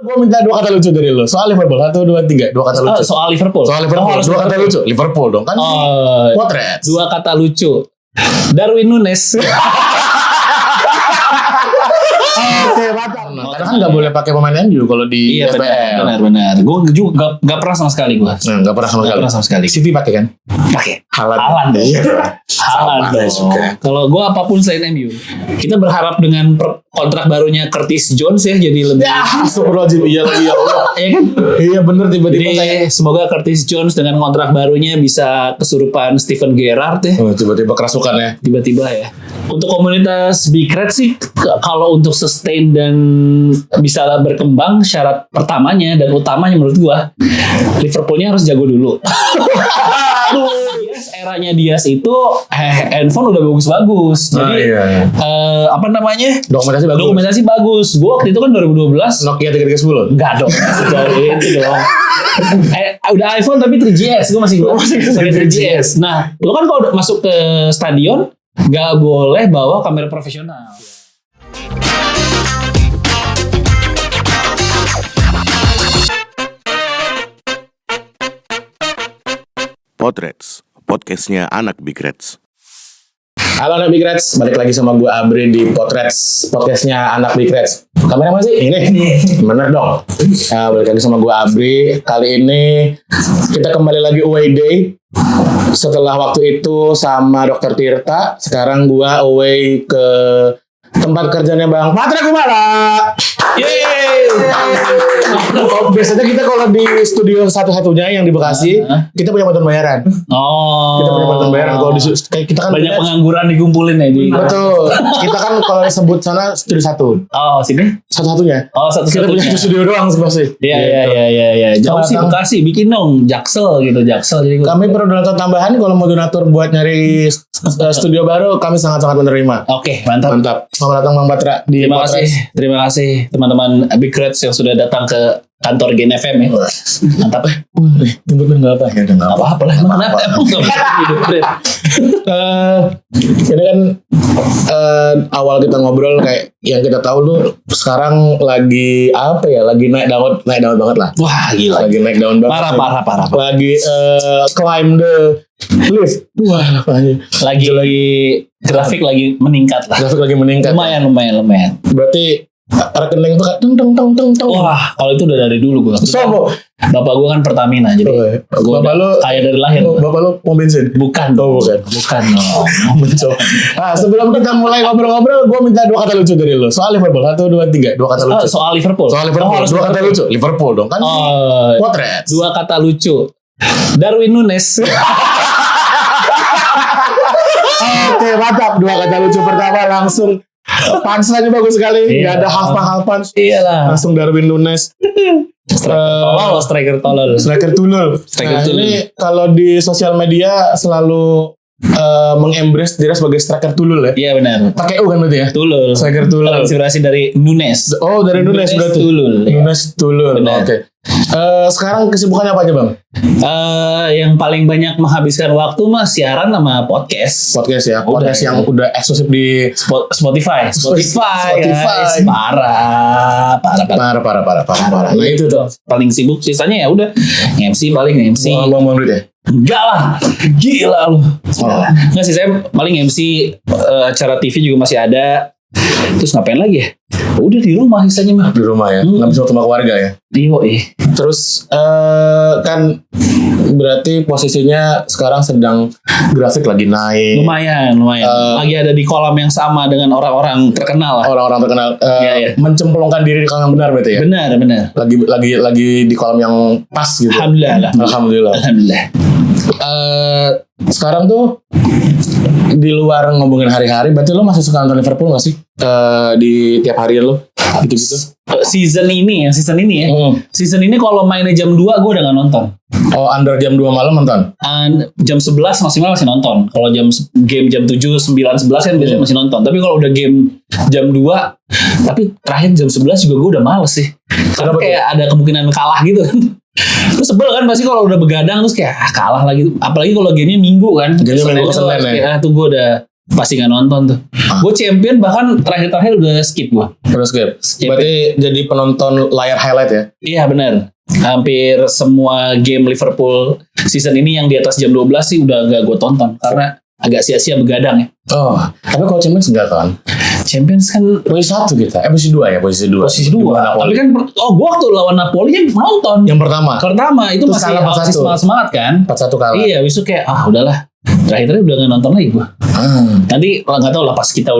Gue minta 2 kata lucu dari lo soal Liverpool. 1, 2, 3. 2 kata lucu. Soal Liverpool. Soal Liverpool. Harus 2 kata lucu. Liverpool dong kan. Potret. 2 kata lucu. Darwin Nunes. Oke, mantap. Karena kan nggak boleh pakai pemain MU kalau di Iya FPL. benar. Gue juga gak pernah sama sekali gue. Nggak pernah sama sekali. City pakai kan? Pakai. Haaland dong. Haaland dong. Kalau gue apapun selain MU, kita berharap dengan kontrak barunya Curtis Jones ya jadi lebih. Ya, astagfirullahaladzim. Iya lagi ya Allah. Iya kan? Iya bener tiba-tiba Jadi kayak. semoga Curtis Jones dengan kontrak barunya bisa kesurupan Steven Gerrard ya. Tiba-tiba kerasukan ya. Tiba-tiba ya. Untuk komunitas Big Red sih kalau untuk sustain dan bisa berkembang syarat pertamanya dan utamanya menurut gua Liverpoolnya harus jago dulu. Eranya Diaz itu handphone udah bagus-bagus. Jadi apa namanya? Dokumentasi bagus. Gua waktu itu kan 2012 Nokia 3310. enggak dong. Itu dong. Udah iPhone tapi 3GS. Gue masih pakai 3GS. Nah, lo kan kalau masuk ke stadion nggak boleh bawa kamera profesional. Potrets, podcastnya anak Big Reds. Halo anak Big Reds, balik lagi sama gue Abri di Potrets, podcastnya anak Big Reds. Kamera mana sih? Ini, bener dong. Nah, balik lagi sama gue Abri. Kali ini kita kembali lagi away day. Setelah waktu itu sama Dr. Tirta, sekarang gue away ke tempat kerjanya Bang Patra Kumala. Yeay. Biasanya kita kalau di studio satu-satunya yang di Bekasi, kita punya bantuan bayaran. Oh. Kita punya bantuan bayaran. Kalau kayak kita kan banyak pengangguran dikumpulin ya di. Betul. Kita kan kalau sebut sana studio 1. Oh, sini? Satu-satunya. Oh, Kita satu-satunya. punya studio doang sih. Iya. Jauh sih Sekarang- Bekasi, bikin dong Jaksel gitu, Jaksel jadi. Kami perlu donatur tambahan kalau mau donatur buat nyari studio baru, kami sangat-sangat menerima. Oke, mantap. Mantap. Selamat datang Bang Patra di Terima kasih teman-teman Big Reds yang sudah datang ke kantor Gen FM ya. Mantap. Nyebut nggak apa? Ya udah nggak apa. Apa lah emang kenapa? Emang nggak bisa hidup, Fred? Ini kan awal kita ngobrol kayak yang kita tahu lu sekarang lagi apa ya? Lagi naik daun banget lah. Wah gila. Lagi naik daun banget. Parah. Lagi climb the lift. Wah, Lagi grafik lagi meningkat lah. grafik lagi meningkat. Lumayan. Berarti rekening tuh kayak teng. Wah, kalau itu udah dari dulu gue. Sobo. Bapak gue kan Pertamina, jadi gue Bapak lu kaya dari lahir. Bapak lu pom bensin? Bukan. Bukan dong. Mencoba. Nah, sebelum kita mulai ngobrol-ngobrol, gue minta 2 kata lucu dari lo. Soal Liverpool. 1, 2, 3. 2 kata lucu. Soal Liverpool. Harus 2 kata lucu. Liverpool dong kan. Potret. 2 kata lucu. Darwin Nunes. Oke, mantap. 2 kata lucu pertama langsung. Punchline bagus sekali. Gak ada half punch. Iyalah. Langsung Darwin Nunes. Striker tolol. Striker tulul. Nah, ini kalau di sosial media selalu mengembrace diri sebagai striker tulul ya. Iya benar. Pakai U kan berarti ya? Tulul. Striker tulul. Terinspirasi dari Nunes. Oh, dari Nunes berarti. Tulul. Nunes tulul. Benar. Oke. Sekarang kesibukannya apa aja Bang? Yang paling banyak menghabiskan waktu mah siaran sama podcast. Podcast ya. Podcast yang udah eksklusif di Spotify. Guys. Parah. Parah. Nah itu tuh. Paling sibuk sisanya ya udah MC. Bang duit ya? Enggak lah. Gila lu. Enggak sih, saya paling MC acara TV juga masih ada. Terus ngapain lagi ya? Udah di rumah sisanya mah. Di rumah ya. Nggak bisa ketemu keluarga ya. Iya. Terus kan berarti posisinya sekarang sedang grafik lagi naik. Lumayan. Lagi ada di kolam yang sama dengan orang-orang terkenal lah. Orang-orang terkenal Iya. mencemplungkan diri di kolam yang benar berarti ya. Benar. Lagi di kolam yang pas gitu. Alhamdulillah. Sekarang tuh di luar ngomongin hari-hari, berarti lo masih suka nonton Liverpool gak sih? Di tiap hari lo gitu-gitu. Season ini ya. Season ini kalau mainnya jam 2 gue udah gak nonton. Oh, under jam 2 malam nonton? Jam 11 maksimal masih nonton. Kalau game jam 7, 9, 11 kan biasanya masih nonton. Tapi kalau udah game jam 2, tapi terakhir jam 11 juga gue udah males sih. Karena kayak ada kemungkinan kalah gitu kan. Terus sebel kan pasti kalau udah begadang terus kayak kalah lagi. Apalagi kalau gamenya minggu kan. Gamenya minggu ke Senin ya. Tuh gue udah pasti nggak nonton tuh. Gue champion bahkan terakhir udah skip gue. Terus skip. Berarti jadi penonton layar highlight ya? Iya benar. Hampir semua game Liverpool season ini yang di atas jam 12 sih udah gak gue tonton karena agak sia-sia begadang ya. Oh, tapi kalau Champions enggak kan? Champions kan Posisi 1 kita. Posisi 2 ya, posisi 2. posisi 2. Tapi kan gue waktu lawan Napoli kan nonton. Yang pertama Itu terus masih semangat kan. 4-1 kalah. Iya, habis itu kayak udahlah. Terakhir udah gak nonton lagi gue. Nanti nggak tahu lah pas kita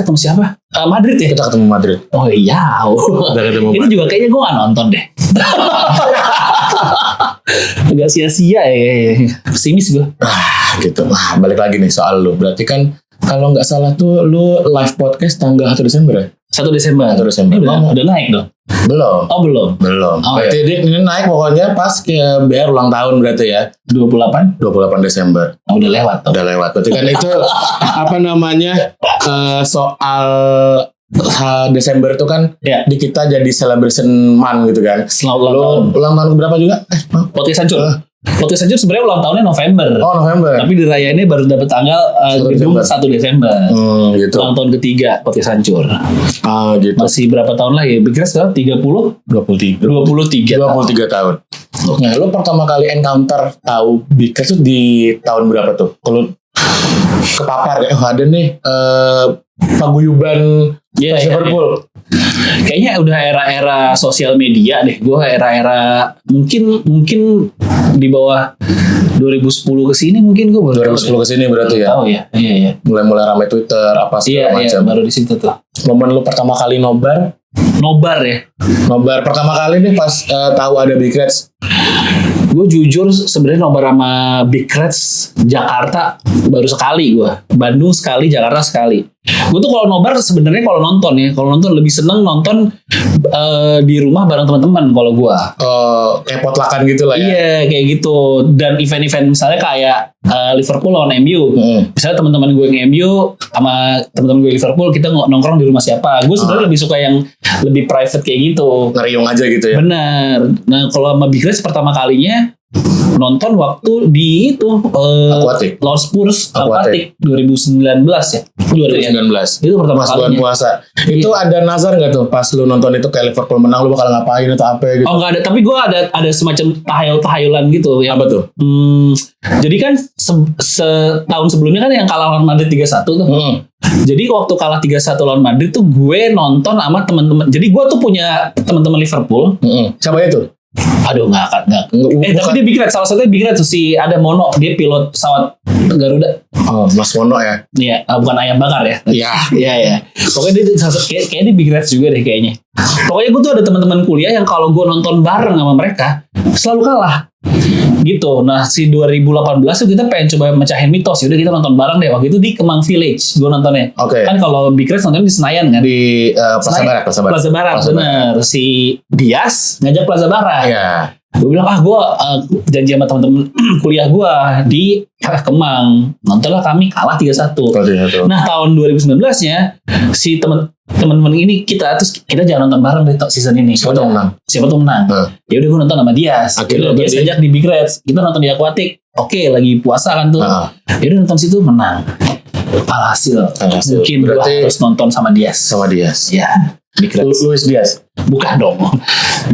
ketemu siapa? Madrid ya. Kita ketemu Madrid. Oh iya. Udah ketemu Ini Madrid. juga kayaknya gue gak nonton deh. Agak sia-sia ya. Pesimis gue. Gitu. Wah, balik lagi nih soal lu. Berarti kan kalau nggak salah tuh lu live podcast tanggal 1 Desember ya? 1 Desember. 1 Desember. Ini udah naik dong. Belum. Oh belum. Oh, iya. Jadi ini naik pokoknya pas ke BR ulang tahun berarti ya. 28. 28 Desember. Udah lewat tuh. Udah lewat. Berarti kan itu apa namanya soal Desember tuh kan Ya. di kita jadi celebration month gitu kan. Selalu ulang Lu tahun. ulang tahun berapa juga? Podcast Hancur. Podcast Hancur sebenarnya ulang tahunnya November. Oh, November. Tapi dirayainnya baru dapat tanggal 1 gedung Desember. 1 Desember. Gitu. Ulang tahun ketiga Podcast Hancur. Gitu. Masih berapa tahun lagi? Pikir sekarang 30? 23 tahun. Nah, lu pertama kali encounter tahu Big Reds tuh di tahun berapa tuh? Kalau kepapar kayak ada nih paguyuban Iya, fans iya, Liverpool. Kayaknya udah era-era sosial media deh. Gue era-era mungkin di bawah 2010 ke sini mungkin gue baru 2010 ke sini berarti ya. tahu ya. Iya. Mulai ramai Twitter apa segala Iya, macam. baru di situ tuh. Momen lu pertama kali nobar Ya. pertama kali nih pas tahu ada Big Reds. Gue jujur sebenarnya nobar sama Big Reds Jakarta baru sekali gue. Bandung sekali, Jakarta sekali. Gue tuh kalau nobar sebenarnya kalau nonton lebih seneng nonton di rumah bareng teman-teman kalau gue. Kayak potlakan gitu lah ya. Iya kayak gitu. Dan event-event misalnya kayak Liverpool lawan MU. Misalnya teman-teman gue yang MU sama teman-teman gue Liverpool kita nongkrong di rumah siapa. Gue sebenarnya lebih suka yang lebih private kayak gitu. Ngeriung aja gitu ya. Benar. Nah kalau sama Big Reds pertama kalinya nonton waktu di itu Aquatic. lawan Spurs Aquatic. Aquatic 2019 ya. 2019. Itu pertama Pas bulan kalinya. puasa. Itu ada nazar nggak tuh pas lu nonton itu kayak Liverpool menang lu bakal ngapain atau apa gitu? Oh enggak ada, tapi gue ada semacam tahayul-tahayulan gitu yang Apa tuh? jadi kan setahun sebelumnya kan yang kalah lawan Madrid 3-1 tuh. Jadi waktu kalah 3-1 lawan Madrid tuh gue nonton sama teman-teman. Jadi gue tuh punya teman-teman Liverpool. Siapa itu? Aduh enggak. Bukan. Tapi dia Big Reds, salah satunya Big Reds tuh si ada Mono, dia pilot pesawat Garuda. Oh, Mas Mono ya. Iya, bukan ayam bakar ya. Iya. Iya. Pokoknya dia kayak dia Big Reds juga deh kayaknya. Pokoknya gue tuh ada teman-teman kuliah yang kalau gue nonton bareng sama mereka selalu kalah. Gitu. Nah, si 2018 tuh kita pengen coba mecahin mitos. Yaudah kita nonton bareng deh. Waktu itu di Kemang Village gue nontonnya. Oke. Kan kalau Big Reds nontonnya di Senayan kan. Di Plaza Barat. Plaza Barat, bener. Si Dias ngajak Plaza Barat. Iya. Gue bilang gue janji sama teman-teman kuliah gue di Kemang. Nontonlah kami kalah 3-1. Nah tahun 2019-nya si teman-teman ini kita jangan nonton bareng deh season ini. Siapa tuh menang? Ya udah gue nonton sama Dias. Akhirnya Dias ajak di Big Reds. Kita nonton di Aquatic. Oke, lagi puasa kan tuh. Ya udah nonton situ menang. Alhasil. Mungkin gue harus nonton sama Dias. Ya. Big Reds. Luis Diaz. Bukan dong.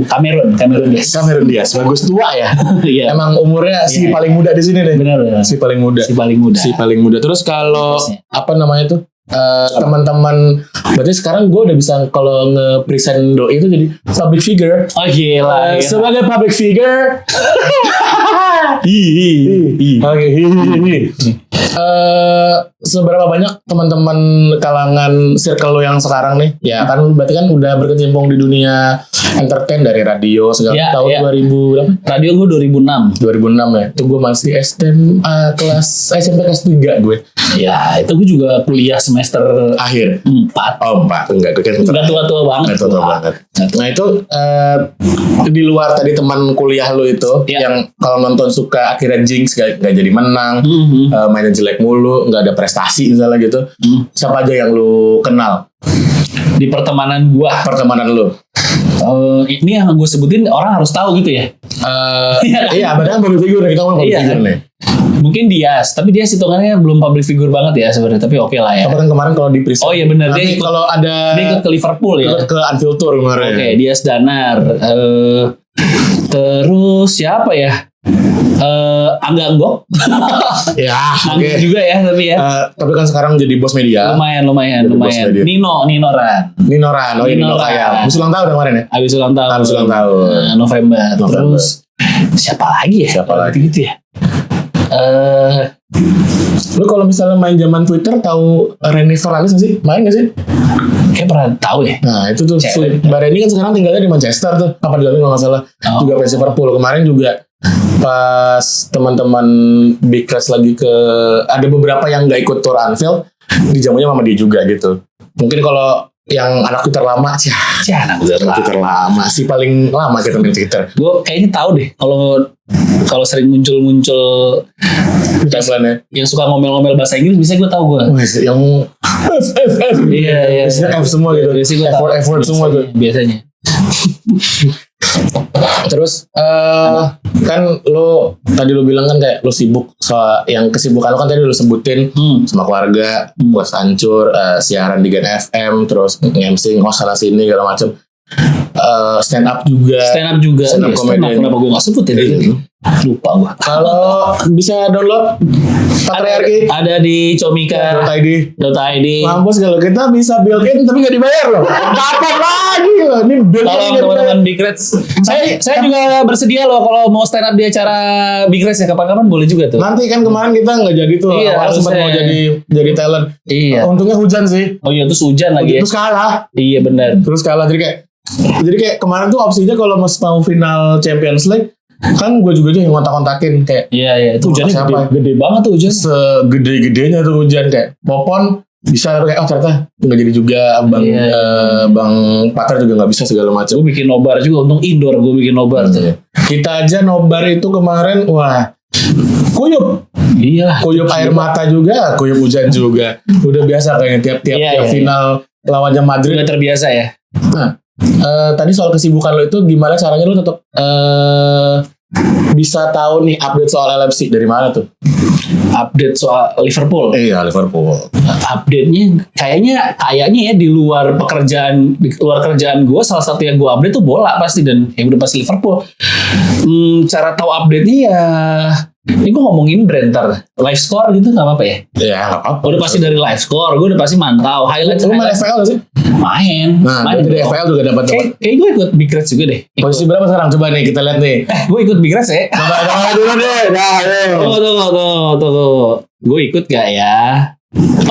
Cameron Dias. Cameron Diaz. Bagus tua ya. Iya. Emang umurnya si paling muda di sini nih. Benar. Si paling muda. Terus kalau apa namanya tuh? Teman-teman berarti sekarang gue udah bisa kalau nge-present doi itu jadi public figure. Oh gila. Sebagai public figure. Seberapa banyak teman-teman kalangan circle lo yang sekarang nih? Ya kan berarti kan udah berkecimpung di dunia entertain dari radio segala tahun 2000 berapa? Radio gue 2006 ya. Itu gue masih SMA SMP kelas 3 gue. Ya itu gue juga kuliah semester Akhir. 4. Oh 4 enggak gue kan Udah tua-tua banget. Nah itu di luar tadi teman kuliah lo itu yang kalau nonton suka akhirnya jinx gak jadi menang, mainnya jelek mulu, nggak ada prestasi misalnya gitu. Siapa aja yang lu kenal di pertemanan lu? Ini yang gue sebutin orang harus tahu gitu ya. Iya, padahal public figure nih, kita ngomong public figure nih. Mungkin Diaz, tapi Diaz hitungannya belum public figure banget ya sebenarnya, tapi oke lah ya. Apa kan kemarin kalau di Prism. Oh iya benar, dia Nanti ikut, kalau ada dia ikut ke Liverpool ya. ikut ke Anfield Tour kemarin. Oke, Diaz Danar. Terus siapa ya? Angga Anggok. Ya, Angga oke. juga ya tapi ya. Tapi kan sekarang jadi bos media. Lumayan. Jadi bos media. Nino Ran. Nino Ran, oh iya Nino Nino Kaya. Ran. Habis ulang tahun kemarin ya? Habis ulang tahun. Habis ulang tahun. November. November. Terus siapa lagi ya? Siapa lagi? Gitu ya. Lu kalau misalnya main zaman Twitter tahu Reni Feralis nggak sih? Main nggak sih? Kayak pernah tahu ya. Nah itu tuh Cewek. Mbak Reni kan sekarang tinggalnya di Manchester tuh. Apa di dalamnya kalau nggak salah. Oh. Juga fans Liverpool. Kemarin juga pas teman-teman Big Reds lagi ke ada beberapa yang nggak ikut tour Anfield, dijamunya sama dia juga gitu. Mungkin kalau yang anak Twitter lama sih, Anak Twitter lama sih paling lama kita main Twitter. Gue kayaknya tahu deh kalau sering muncul Timeline-nya. yang suka ngomel-ngomel bahasa Inggris, bisa gue tahu gue. Yang F. Iya. Isinya F semua gitu. Biasanya gue tahu. Effort semua tuh. Biasanya. Terus kan lo tadi lo bilang kan kayak lo sibuk soal yang kesibukan lo kan tadi lo sebutin sama keluarga, buat hancur, siaran di Gen FM, terus nge-MC, ngos sana sini segala macem. Stand up juga. Stand up juga. Stand up Iya, comedian. Kenapa gue gak sebut ya? Lupa gue. Kalau bisa download Patriarki Ada di Comika. .id. .id. Mampus kalau kita bisa build in tapi gak dibayar loh. Kapan lagi loh? Ini build in Tolong nggak teman-teman dibayar. Big Reds. Saya juga bersedia loh kalau mau stand up di acara Big Reds ya, kapan-kapan boleh juga tuh. Nanti kan kemarin kita nggak jadi tuh. Iya, Awalnya sempat mau harusnya. jadi talent. Iya. Untungnya hujan sih. Oh iya, terus hujan lagi ya. Terus kalah. Iya benar. Terus kalah jadi kayak kemarin tuh opsinya kalau mau final Champions League kan gue juga yang ngontak-kontakin kayak Iya, itu hujannya Siapa? gede banget tuh hujan. segede-gedenya tuh hujan kayak Popon bisa kayak ternyata nggak jadi juga bang Iya. bang Pater juga nggak bisa segala macam. Gue bikin nobar juga, untung indoor gue bikin nobar tuh. Kita aja nobar itu kemarin wah kuyup Iya. air mata juga, kuyup hujan juga. Udah biasa kayaknya tiap Iya. final lawannya Madrid. Udah terbiasa ya. Nah, tadi soal kesibukan lo itu gimana caranya lo tetap bisa tahu nih update soal LFC dari mana tuh? Update soal Liverpool. Iya Liverpool. Update-nya kayaknya ya di luar kerjaan gue, salah satu yang gue update tuh bola pasti, dan yang udah pasti Liverpool. Cara tahu update-nya ya ini gue ngomongin brand ntar live score gitu nggak apa-apa ya? Ya nggak apa-apa. Udah pasti dari live score, gue udah pasti mantau highlight. Lo main FPL gak sih? Main. Nah, main dari dong. FPL juga dapat. Kayak gue ikut Big Reds juga deh. Posisi berapa sekarang? Coba nih kita lihat nih. Gue ikut Big Reds ya. Coba dulu deh. Nah, ayo. Tunggu. Gue ikut gak ya?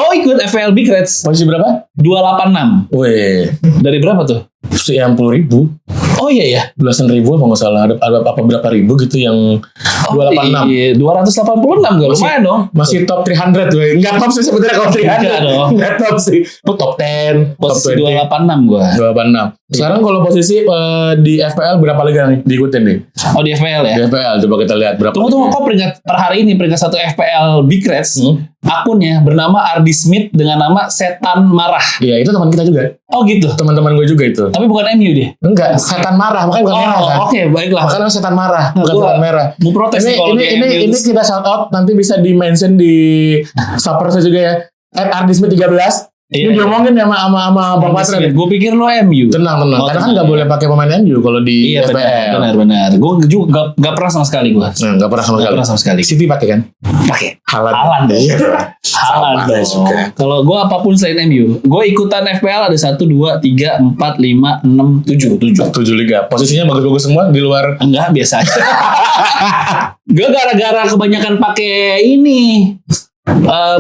Oh, ikut FPL Big Reds. Posisi berapa? 286. Wih, Dari berapa tuh? sekian 10.000, Oh iya ya. belasan ribu apa nggak salah. Ada apa berapa ribu gitu yang 286. Iya, 286 gak lumayan dong. Masih top 300 tuh. Enggak top sih sebenarnya kalau 300. Enggak dong. Enggak top sih. Itu top 10, Posisi top 20. 286 gue. 286. Sekarang kalau posisi di FPL berapa liga nih diikutin nih? Oh di FPL ya. Di FPL coba kita lihat berapa. Tunggu, kok peringkat per hari ini peringkat 1 FPL Big Reds akunnya bernama Ardi Smith dengan nama Setan Marah. Iya, itu teman kita juga. Oh gitu. Teman-teman gue juga itu. Tapi bukan MU dia. Enggak, setan marah, makanya bukan merah kan. Oke, baiklah. Makanya setan marah, bukan Gua setan merah. mau protes nih kalau dia MU. Ini kita shout out, nanti bisa di mention di Supper juga ya. @ardismith13. Iya, Ini iya. diomongin sama Bang Patren. Gue pikir lo MU. Tenang. Oh, Karena kan tenang, nggak ya. boleh pakai pemain MU kalau di Iya FPL. benar. Gue juga gak pernah sama sekali gue. Nggak pernah sama Gak sekali. pernah sama sekali. City pakai kan? Pakai. Halan dong. Sama dong. juga. Kalau gue apapun selain MU, gue ikutan FPL ada 1, 2, 3, 4, 5, 6, 7. 7 liga. Posisinya bagus-bagus semua di luar. Enggak, biasa aja. Gue gara-gara kebanyakan pakai ini.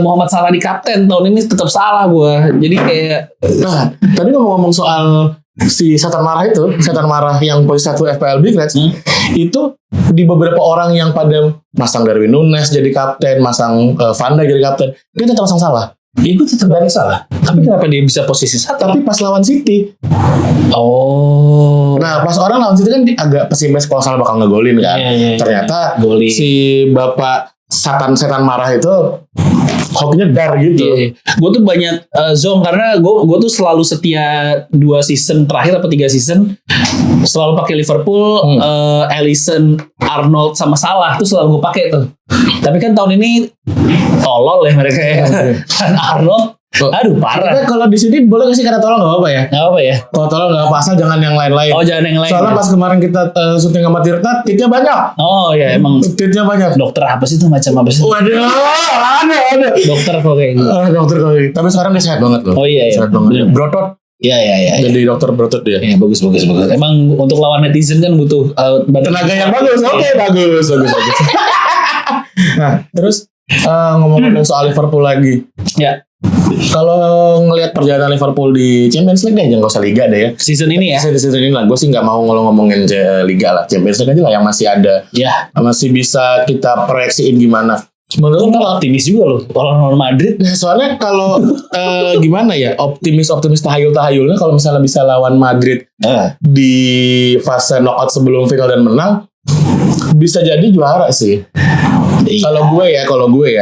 Muhammad Salah di kapten tahun ini tetap salah gue. Jadi kayak Nah, tadi ngomong-ngomong soal si setan marah itu, setan marah yang posisi 1 FPL Big Reds, itu di beberapa orang yang pada masang Darwin Nunes jadi kapten, masang Van Dijk jadi kapten, dia tetap masang Salah. itu tetap dari salah. Tapi kenapa dia bisa posisi 1? Tapi pas lawan City, Oh. nah pas orang lawan City kan dia agak pesimis kalau Salah bakal ngegolin kan. Iya. Ternyata Golin. si bapak setan marah itu hokinya dar gitu. Iya. Gue tuh banyak zong karena gue tuh selalu setia 2 season terakhir apa 3 season selalu pakai Liverpool, Alisson, Arnold sama Salah tuh selalu gue pakai tuh. Tapi kan tahun ini tolol ya mereka ya. Kan Arnold, aduh parah. Kita kalau di sini boleh nggak sih kata tolong nggak apa-apa ya? Nggak apa ya? Kalau tolong nggak apa asal jangan yang lain-lain. Oh jangan yang lain. Soalnya pas kemarin kita syuting sama Tirta, titnya banyak. Oh ya emang Titnya banyak. dokter apa sih itu macam apa sih? Waduh, ada. Dokter kok kayak gitu. Dokter kali. Tapi sekarang dia sehat banget loh. Oh iya iya. Sehat banget. Brotot. Iya. Jadi dokter brotot dia. Iya bagus. Emang untuk lawan netizen kan butuh Tenaga yang bagus. Oke, bagus. Nah, terus ngomong-ngomong soal Liverpool lagi. Ya Kalau ngelihat perjalanan Liverpool di Champions League deh, jangan gak usah Liga deh ya. season ini ya. Season ini lah, gue sih nggak mau ngomongin Liga lah. Champions League aja lah yang masih ada, Ya. masih bisa kita proyeksiin gimana. Menurut Gue optimis juga loh kalau Madrid. Nah, soalnya kalau gimana ya, optimis tahayul-tahayulnya kalau misalnya bisa lawan Madrid di fase knockout sebelum final dan menang, bisa jadi juara sih. Iya. Kalau gue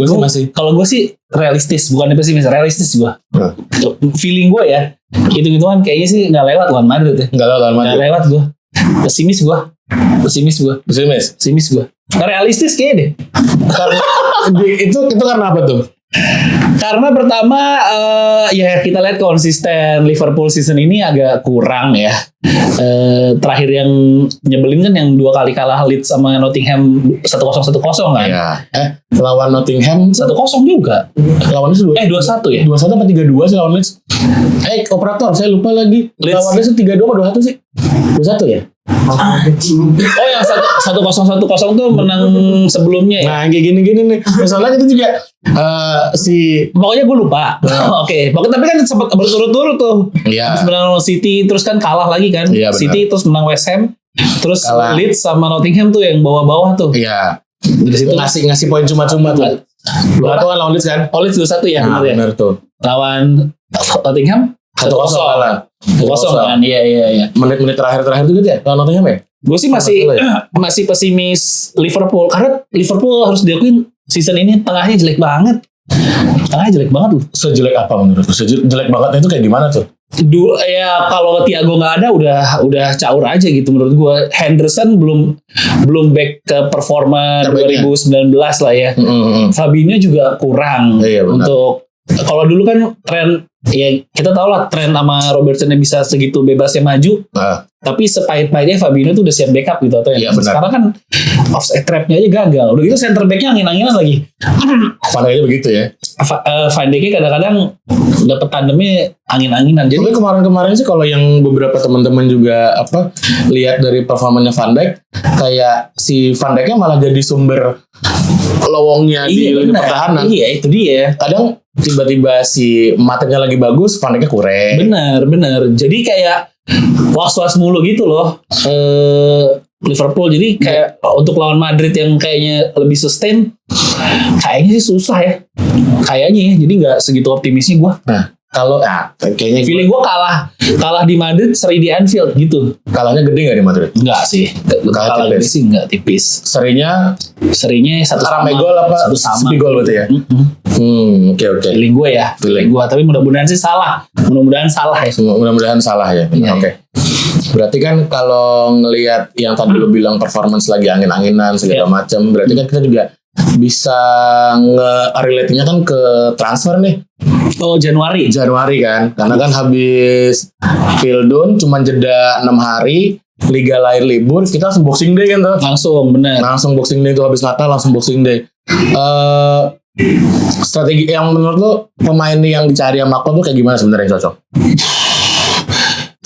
sih masih. Kalau gue sih realistis, bukan pesimis, realistis gue. Feeling gue ya, hitung-hitungan kayaknya sih nggak lewat lawan Madrid ya. Nggak lawan Madrid. Nggak lewat gue. Pesimis gue. Realistis kayaknya deh. Karena itu karena apa tuh? Karena pertama ya kita lihat konsisten Liverpool season ini agak kurang ya. Terakhir yang nyebelin kan yang 2 kali kalah Leeds sama Nottingham 1-0 kan. Ya. Lawan Nottingham 1-0 juga. lawannya sih 2-1 ya. 2-1 apa 3-2 sih lawan Leeds? Operator saya lupa lagi. Leeds. Lawannya sih 3-2 apa 2-1 sih? 2-1 ya? Oh yang 1-0 tuh menang sebelumnya ya. Nah kayak gini-gini nih. Soalnya itu juga si Pokoknya gue lupa. Oke. Pokoknya tapi kan sempat berturut-turut tuh. Iya. Habis menang lawan City terus kan kalah lagi kan. Iya, benar. City terus menang West Ham. Terus Kalah. Leeds sama Nottingham tuh yang bawah-bawah tuh. Iya. Dari situ ngasih poin cuma-cuma tuh. Lu kan lawan Leeds kan? Oh Leeds 2-1 ya Nah, benar ya. benar tuh. Lawan Nottingham 1-0 kalah. 1-0 kan. Iya. Menit-menit terakhir tuh gitu ya? Lawan Nottingham ya? Gue sih masih pesimis Liverpool karena Liverpool harus diakuin season ini tengahnya jelek banget. Loh. Sejelek apa menurut lu? Sejelek banget itu kayak gimana tuh? Dulu ya kalau Thiago nggak ada udah caur aja gitu menurut gue. Henderson belum back ke performa Terbaiknya. 2019 lah ya. Fabinho juga kurang Iya, benar. untuk kalau dulu kan tren ya kita tahu lah tren sama Robertson yang bisa segitu bebasnya maju. Nah, Tapi sepahit-pahitnya Fabinho tuh udah siap backup gitu atau Iya, benar. sekarang kan offside trapnya aja gagal. Udah gitu center backnya angin-anginan lagi. Fananya begitu ya. Van Dijk kadang-kadang dapet tandemnya angin-anginan. Jadi Tapi kemarin-kemarin sih kalau yang beberapa teman-teman juga lihat dari performanya Van Dijk, kayak si Van Dijknya malah jadi sumber lowongnya di lini benar. pertahanan. Iya itu dia. Kadang tiba-tiba si Matipnya lagi bagus, Van Dijknya kurang. Benar. Jadi kayak was-was mulu gitu loh. Liverpool jadi kayak untuk lawan Madrid yang kayaknya lebih sustain kayaknya sih susah ya. Kayaknya ya. Jadi nggak segitu optimisnya gue. Nah, kalau kayaknya Feeling gue kalah di Madrid seri di Anfield gitu. kalahnya gede nggak di Madrid? Enggak sih. Kalah tipis. gede sih enggak tipis. Serinya Serinya satu sama. rame gol apa Satu sama. sepi gol berarti ya? Oke. Feeling gue ya. Feeling. Gue tapi mudah-mudahan sih salah. Mudah-mudahan salah ya. Mudah-mudahan salah ya. Iya. Oke. Berarti kan kalau ngelihat yang tadi lu bilang performance lagi angin-anginan segala Iya. macam, berarti kan kita juga bisa nge-relate-nya kan ke transfer nih. Oh Januari. Januari kan. Karena kan habis Pildun cuma jeda 6 hari, liga lain libur, kita langsung Boxing Day kan tuh. Langsung bener. Langsung Boxing Day itu habis Natal langsung Boxing Day. Strategi yang menurut lo pemain yang dicari sama klub tuh kayak gimana sebenarnya yang cocok?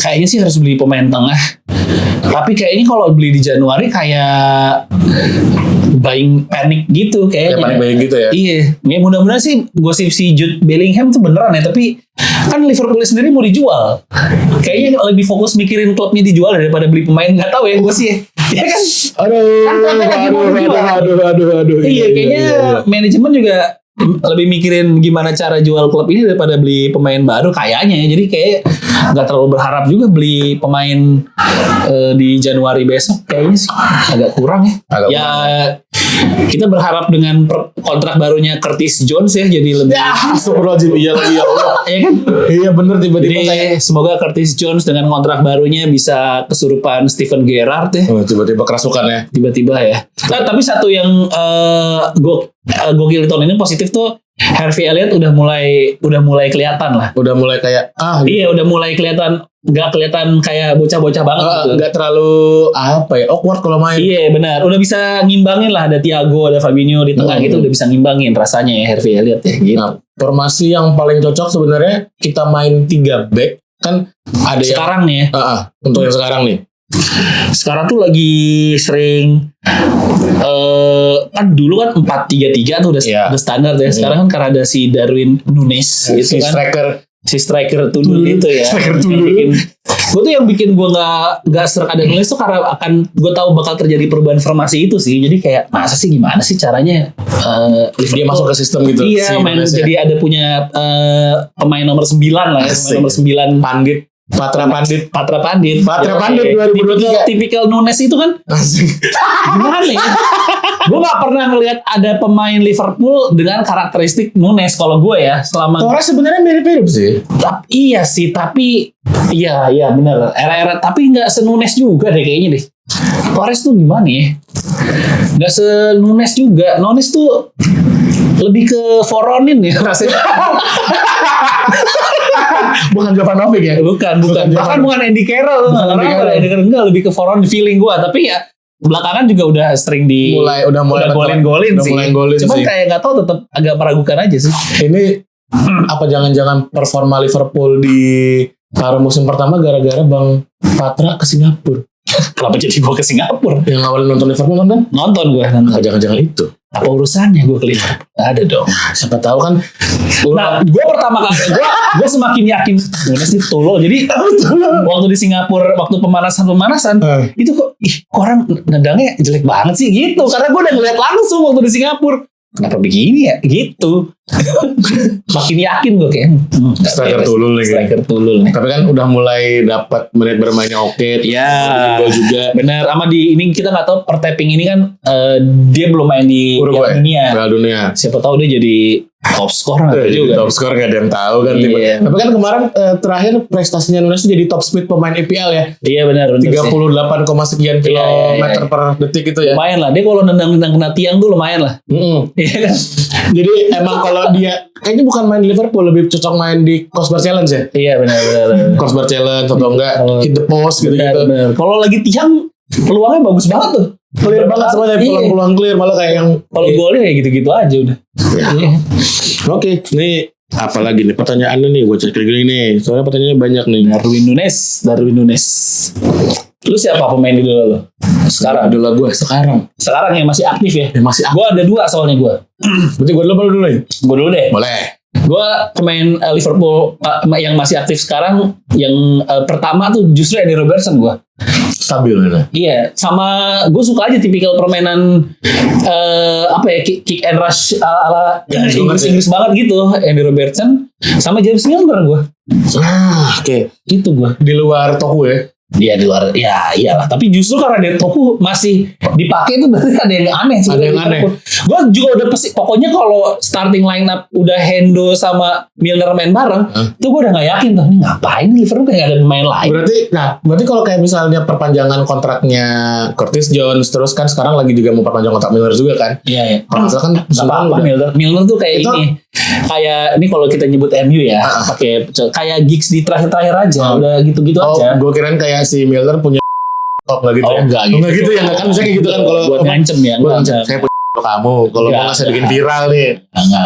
Kayaknya sih harus beli pemain tengah. Tapi kayaknya kalau beli di Januari kayak buying panic gitu Kayak kayaknya. panik-panik gitu ya. Iya, ya mudah-mudahan sih gosip si Jude Bellingham tuh beneran ya. Tapi kan Liverpool sendiri mau dijual. Kayaknya lebih fokus mikirin klubnya dijual daripada beli pemain. Nggak tahu ya gue sih. Ya kan? Kan klubnya lagi mau dijual. Aduh. Iya, kayaknya manajemen juga lebih mikirin gimana cara jual klub ini daripada beli pemain baru kayaknya. Jadi kayak nggak terlalu berharap juga beli pemain di Januari besok, kayaknya sih agak kurang ya. Ya kita berharap dengan kontrak barunya Curtis Jones ya, jadi lebih. Ya, astagfirullahaladzim, iya lagi ya Allah. Iya kan? Iya bener, tiba-tiba Jadi kayak semoga Curtis Jones dengan kontrak barunya bisa kesurupan Steven Gerrard ya. tiba-tiba kerasukan ya. Tiba-tiba ya. Nah, tapi satu yang gokil tahun ini positif tuh, Harvey Elliott udah mulai kelihatan lah. Udah mulai kayak Iya, udah mulai kelihatan, nggak kelihatan kayak bocah-bocah banget gitu. nggak terlalu apa ya, awkward kalau main. Iya benar, udah bisa ngimbangin lah, ada Thiago, ada Fabinho di tengah gitu, udah bisa ngimbangin rasanya ya Harvey Elliott ya gitu. Nah, formasi yang paling cocok sebenarnya kita main 3 back kan ada Sekarang nih ya. untuk yang sekarang nih. Sekarang tuh lagi sering kan dulu kan 4-3-3 tuh udah standar ya. Sekarang kan karena ada si Darwin Nunes Si striker tulul itu ya. Striker tulul. Gue tuh yang bikin gue nggak serak ada Nunes tuh karena akan gue tahu bakal terjadi perubahan formasi itu sih. Jadi kayak masa sih, gimana sih caranya dia masuk ke sistem gitu. Iya, jadi ada punya pemain nomor 9 lah ya. Pemain nomor 9 Patra Pandit 2023. Tipikal Nunes itu kan. Gimana ya? Gue gak pernah ngelihat ada pemain Liverpool dengan karakteristik Nunes kalau gue ya. Selama Torres sebenarnya mirip-mirip sih. Iya sih, tapi iya benar. Era-era tapi gak se-Nunes juga deh kayaknya deh. Torres tuh gimana ya? Gak se-Nunes juga. Nunes tuh lebih ke Voronin ya rasanya. Bukan Jovanovic ya? Bukan. Bahkan bukan Andy Carroll. Andy Carroll enggak, lebih ke Voronin feeling gue. Tapi ya belakangan juga udah sering udah mulai golin sih. Cuman sih. kayak nggak tahu, tetap agak meragukan aja sih. Ini apa jangan-jangan performa Liverpool di paruh musim pertama gara-gara Bang Patra ke Singapura? Kenapa jadi gue ke Singapura? Yang awalnya nonton Liverpool nonton? Nonton gue. Jangan-jangan itu. Apa urusannya gue ke Liverpool? Ada dong. Siapa tahu kan. Nah, gue pertama kali gue semakin yakin Nunes itu tolol. Jadi waktu di Singapura, waktu pemanasan itu kok orang nendangnya jelek banget sih gitu. Karena gue udah ngeliat langsung waktu di Singapura. Kenapa begini ya? Gitu. Makin yakin gue kayak striker tulul nih. Tapi kan udah mulai dapat menit bermainnya oke. Ya. Gol juga. Bener. Sama di ini kita nggak tahu per tapping ini kan dia belum main di Piala Dunia. Siapa tahu dia jadi top skor juga. Top skor gak ada yang tahu kan. Iya. Tapi kan kemarin terakhir prestasinya Nunes jadi top speed pemain EPL ya. Iya benar. 38, sekian kilometer per detik itu ya. Lumayan lah. Dia kalau nendang kena tiang tuh lumayan lah. Iya kan. Jadi emang kalau dia kayaknya bukan main di Liverpool, lebih cocok main di Crossbar Challenge ya. Iya benar. Crossbar Challenge atau enggak hit the post gitu-gitu. Kalau lagi tiang peluangnya bagus banget tuh. Clear banget semuanya, peluang clear, malah kayak yang kalau golnya kayak gitu-gitu aja udah. Iya. Oke, nih apalagi nih pertanyaannya nih, gue cek lagi nih. Soalnya pertanyaannya banyak nih. Darwin Nunes. Lu siapa pemain idola lo? Sekarang idola gue sekarang yang masih aktif ya? Yang masih aktif. Gue ada 2 soalnya gue. Berarti gue dulu nih. Gue dulu deh. Boleh. Gue pemain Liverpool yang masih aktif sekarang, yang pertama tuh justru Andy Robertson gue. Stabil ya. Iya, sama gue suka aja tipikal permainan kick and rush ala Inggris banget gitu. Andy Robertson sama James Milner gue. Oke. Itu gue. Di luar Toku ya. Dia di luar, ya iyalah. Tapi justru karena dia Toku masih dipakai itu berarti ada yang aneh. Ada yang aneh. Gue juga udah pokoknya kalau starting line up udah Hendo sama Milner main bareng, itu gue udah nggak yakin tuh. Ini ngapain Liverpool kayak ada pemain lain. Berarti kalau kayak misalnya perpanjangan kontraknya Curtis Jones, terus kan sekarang lagi juga mau perpanjang kontrak Milner juga kan? Iya. Kalau misalkan apa Milner tuh kayak itu, ini. Kayak ini kalau kita nyebut MU ya, pakai kayak gigs di terakhir-terakhir aja, udah gitu-gitu aja. Gue kirain kayak si Milner punya nggak gitu ya? Enggak gitu ya, kan misalnya kayak gitu kan kalau buat ngancem ya. Saya punya kamu, kalau mau nggak saya bikin viral nih.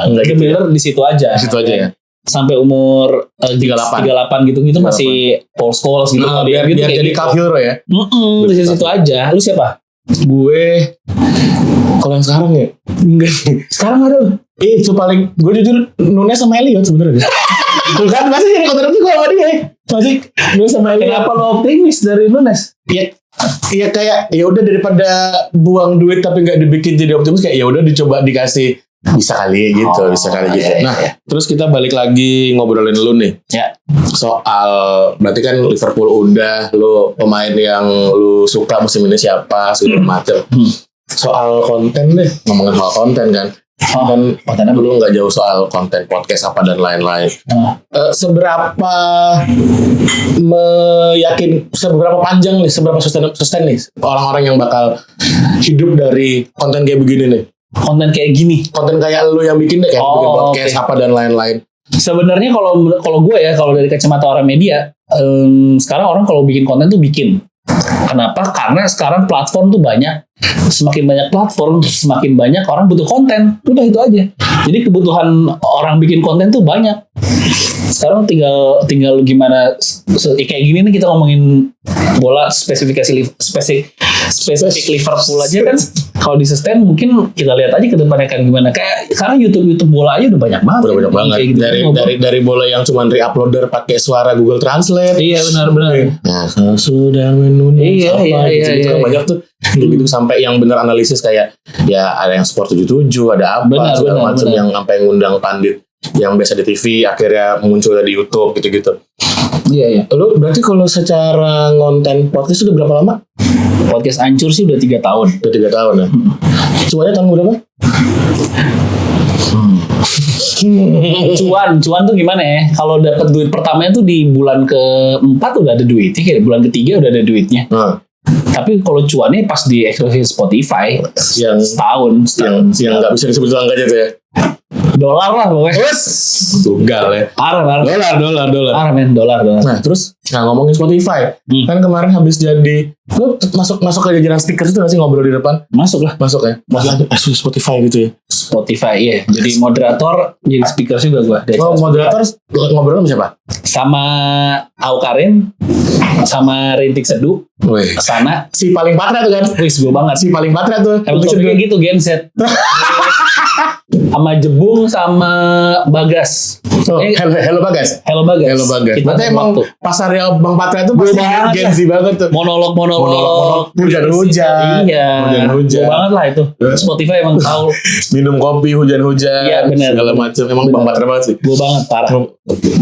Enggak gitu. Milner di situ aja. Di situ aja ya. Sampai umur 38 gitu masih Paul Scholes gitu. Biar jadi Calvin Hero ya. Di situ aja. Lu siapa? Gue kalau yang sekarang ya. Enggak. Sekarang ada loh. Itu paling gue jujur Nunes sama Elliot sebenarnya. Tuh kan masih jadi kontrak gue sama dia. Masih Nunes sama Elliot. Kenapa lo optimis dari Nunes? Iya kayak ya udah daripada buang duit tapi nggak dibikin jadi optimis, kayak ya udah dicoba dikasih bisa kali gitu, bisa kali gitu. iya, Nah, iya. terus kita balik lagi ngobrolin lu nih. Ya. Soal berarti kan Liverpool udah, lu pemain yang lu suka musim ini siapa segala macam. Soal konten deh, ngomongin soal konten kan. Kan kontennya lu nggak jauh soal konten podcast apa dan lain-lain. Seberapa seberapa panjang nih, seberapa sustain nih orang-orang yang bakal hidup dari konten kayak begini nih? konten kayak gini. Konten kayak lu yang bikin deh, kayak bikin podcast apa dan lain-lain. Sebenarnya kalau gue ya, kalau dari kacamata orang media, sekarang orang kalau bikin konten tuh bikin. Kenapa? Karena sekarang platform tuh banyak. Semakin banyak platform, semakin banyak orang butuh konten. Udah itu aja. Jadi kebutuhan orang bikin konten tuh banyak. Sekarang tinggal gimana kayak gini nih, kita ngomongin bola spesifik Liverpool aja kan. Kalau di sustain mungkin kita lihat aja ke depannya kan gimana. Kayak sekarang YouTube bola aja udah banyak banget. Udah banyak banget. Kayak gitu. Dari bola yang cuma re-uploader pakai suara Google Translate. Iya benar. Nah, sudah menunda Iya, gitu. Banyak tuh gitu sampai yang benar analisis kayak ya ada yang Sport 77, ada apa segala macam yang sampai ngundang pandit yang biasa di TV akhirnya muncul di YouTube gitu-gitu. Iya. Lu berarti kalau secara ngonten podcast sudah berapa lama? Podcast Ancur sih udah 3 tahun. Udah 3 tahun ya. Cuannya tahun berapa? Cuan tuh gimana ya? Kalau dapat duit pertamanya tuh di bulan ke-4 udah ada duitnya, kayak bulan ke-3 udah ada duitnya. Tapi kalau cuannya pas di eksklusif Spotify yang setahun yang nggak bisa disebut angkanya tuh ya. dolar lah pokoknya. Tunggal ya. Parah. Dolar. Parah men, dolar. Nah terus ngomongin Spotify, kan kemarin habis jadi, lu masuk ke jajaran stiker itu nggak sih ngobrol di depan? Masuk lah. Masuk ya. Spotify gitu ya. Spotify ya. Jadi moderator, jadi speaker juga gue. Moderator ngobrol sama siapa? Sama Aukarin, sama Rintik Seduh, Wih. sana. Si paling patra tuh kan? Wis gue banget. Si paling patra tuh. Emang topiknya gitu, genset. Sama Jebung, sama Bagas. Hello Bagas. Kita Berarti emang pasarnya Bang Patra itu pasti Gen Z banget tuh. Monolog. Hujan-hujan. Iya. Gue banget lah itu. Spotify emang tahu. Minum kopi hujan-hujan. Iya, bener. Segala macam. Emang Bang Patra banget sih. Gue banget parah.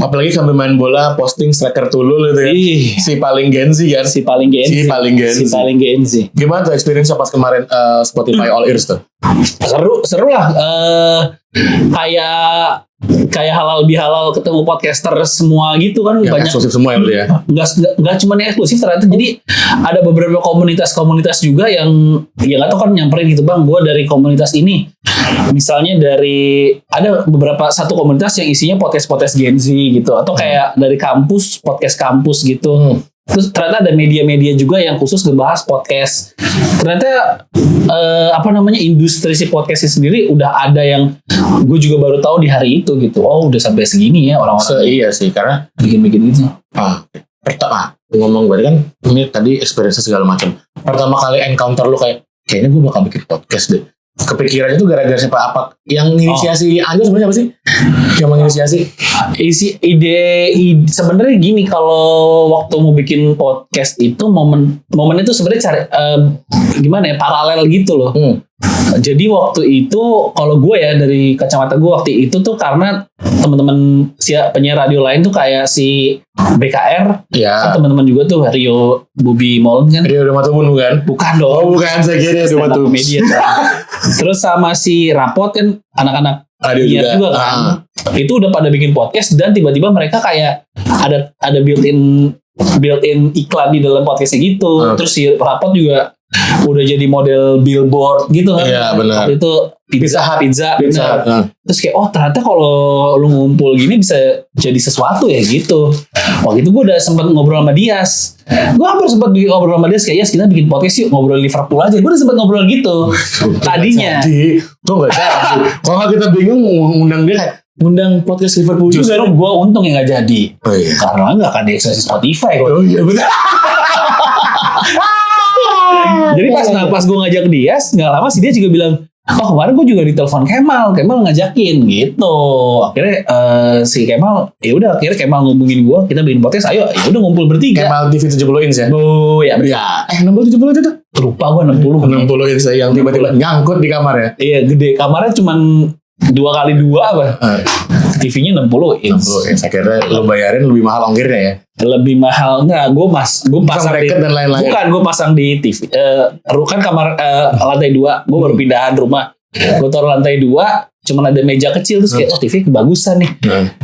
Apalagi sambil main bola posting striker tulul gitu ya. Si paling Gen Z kan. Si paling Gen Z. Gimana tuh experience pas kemarin Spotify All Ears tuh? Seru lah. Kayak halal bihalal ketemu podcaster semua gitu kan. Yang banyak eksklusif semua ya dia. Nggak cuma yang eksklusif ternyata. Jadi ada beberapa komunitas juga yang ya nggak tahu kan nyamperin gitu, bang, gue dari komunitas ini. Misalnya ada beberapa satu komunitas yang isinya podcast Gen Z gitu, atau kayak dari kampus, podcast kampus gitu. Terus ternyata ada media-media juga yang khusus ngebahas podcast. Ternyata industri si podcastnya sendiri udah ada yang gue juga baru tahu di hari itu gitu. Oh udah sampai segini ya orang-orang. Iya sih, karena bikin gitu. Pertama ngomong berarti kan ini tadi experience segala macam. Pertama kali encounter lu kayaknya gue bakal bikin podcast deh. Kepikirannya tuh gara-gara siapa? Apa yang inisiasi Anjur sebenarnya apa sih? Yang menginisiasi? Ide sebenarnya gini, kalau waktu mau bikin podcast itu momen itu sebenarnya cari gimana ya, paralel gitu loh. Jadi waktu itu kalau gue ya dari kacamata gue waktu itu tuh karena teman-teman penyiar radio lain tuh kayak si BKR, kan teman-teman juga tuh Rio Bubi Molon kan. Rio Damatubun bukan? Bukan dong. Oh bukan, saya kira Rio Damatubun media. Terus sama si Rapot kan anak-anak radio juga kan. Itu udah pada bikin podcast dan tiba-tiba mereka kayak ada built-in iklan di dalam podcastnya gitu. Terus si Rapot juga udah jadi model billboard gitu kan. Iya benar. Waktu itu pizza. Terus kayak ternyata kalau lu ngumpul gini bisa jadi sesuatu ya gitu. Waktu itu gue udah sempat ngobrol sama Dias. Gue hampir sempat ngobrol sama Dias kayak kita bikin podcast yuk, ngobrol Liverpool aja. Gue udah sempat ngobrol gitu. Tadinya. Tuh nggak jadi. Kalau kita bingung ngundang dia kayak ngundang podcast Liverpool. Justru gue untung yang nggak jadi. Oh, iya. Karena nggak akan di Spotify kok. Oh iya betul. Jadi pas gue ngajak Dias, nggak lama sih dia juga bilang, kemarin gue juga ditelepon Kemal ngajakin gitu. Akhirnya si Kemal, ya udah akhirnya Kemal ngubungin gue, kita bikin podcast, ayo ya udah ngumpul bertiga. Kemal TV 70 inch ya? Oh ya. 60 70 itu? Lupa gue 60 inch yang tiba-tiba nyangkut di kamar ya? Iya gede, kamarnya cuman 2x2 apa? TV-nya 60 inch. 60 inch. Akhirnya lu bayarin lebih mahal ongkirnya ya. Lebih mahal enggak? Gue pasang bracket dan lain-lain. Bukan, gue pasang di TV. Kan kamar lantai 2. Gue baru pindahan rumah. Gue taruh lantai 2, cuman ada meja kecil terus kayak TV kebagusan nih.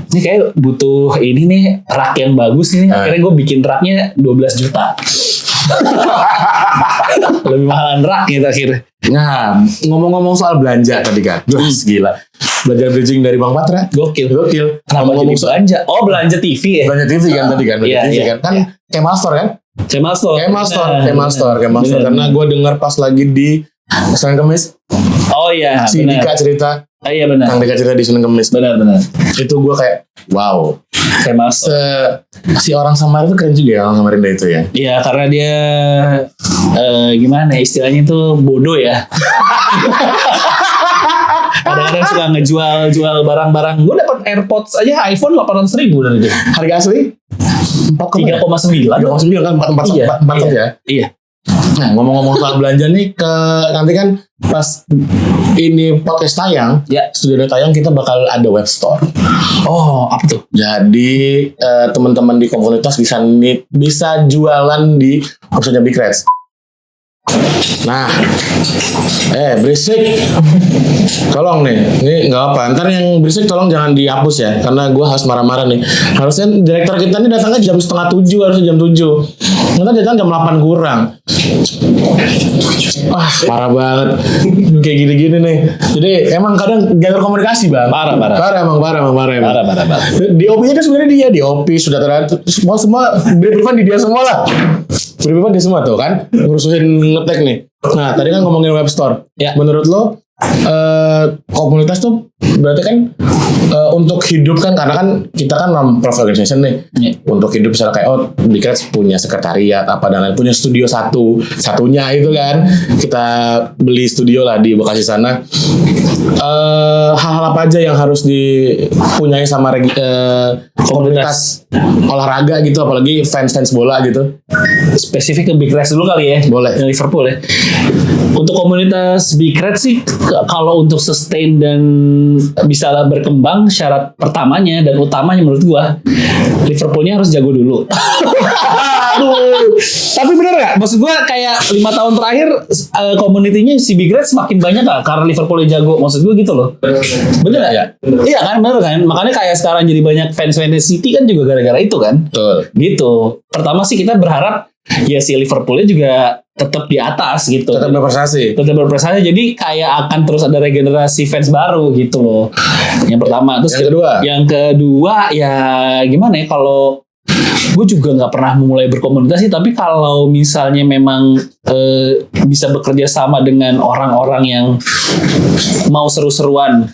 Ini kayak butuh ini nih rak yang bagus nih. Akhirnya gue bikin raknya 12 juta. Lebih mahalan rak gitu akhirnya. Nah, ngomong-ngomong soal belanja tadi kan. Gila. Belanja bridging dari Bang Patra. Gokil. Kenapa ngomong soal belanja? Oh, belanja TV ya? belanja TV kan tadi kan? Belanja TV kan? Kan Kemal Store kan? Kemal Store. Karena gue dengar pas lagi di Senin Kemis. Oh iya, si benar. Dika cerita. Iya benar. Kang Dika cerita di Senin Kemis. Benar. Itu gue kayak wow. Kemal Store. Si orang Samarinda itu keren juga ya, orang Samarinda itu ya. Iya, karena dia gimana ya, istilahnya itu bodoh ya. Kadang-kadang suka ngejual barang-barang. Gue dapat AirPods aja iPhone 800.000 dari dia. Harga asli 3,9. 3,9 kan 4 ya. Iya. Nah, ngomong-ngomong soal belanja nih, nanti kan pas ini podcast tayang, sudah tayang, kita bakal ada web store. Oh, apa tuh? Jadi teman-teman di komunitas bisa jualan di website Big Reds. Nah, berisik, tolong nih, ini nggak apa. Ntar yang berisik tolong jangan dihapus ya, karena gue harus marah-marah nih. Harusnya direktur kita nih datangnya jam 6:30, harusnya jam 7. Kita datang jam 8 kurang. Parah banget, kayak gini-gini nih. Jadi emang kadang jalur komunikasi bang. Parah. Di OP-nya kan sebenarnya dia di OP sudah teratur semua briefan di dia semua lah. Briefan dia semua tuh kan ngurusin ngetek nih. Nah tadi kan ngomongin web store. Ya. Menurut lo komunitas tuh berarti kan untuk hidup kan, karena kan kita kan non-profit organization nih. Untuk hidup misalnya kayak Big Reds punya sekretariat apa dan lain, punya studio satunya itu kan, kita beli studio lah di Bekasi sana. Hal-hal apa aja yang harus dipunyai sama komunitas olahraga gitu, apalagi fans bola gitu? Spesifik ke Big Reds dulu kali ya. Boleh. Liverpool ya. Untuk komunitas Big Reds sih, kalau untuk sustain dan bisa berkembang, syarat pertamanya dan utamanya menurut gua, Liverpoolnya harus jago dulu. Tapi bener gak? Maksud gua kayak 5 tahun terakhir community-nya si Big Reds semakin banyak gak? Karena Liverpoolnya jago. Maksud gua gitu loh. Bener gak? Iya kan, bener kan? Makanya kayak sekarang jadi banyak fans City kan juga gara-gara itu kan. Betul. Gitu. Pertama sih kita berharap ya si Liverpoolnya juga tetap di atas gitu. Tetap berprestasi. Jadi kayak akan terus ada regenerasi fans baru gitu loh. Yang pertama. Terus yang kedua ya gimana ya, kalau gue juga nggak pernah memulai berkomunikasi, tapi kalau misalnya memang bisa bekerja sama dengan orang-orang yang mau seru-seruan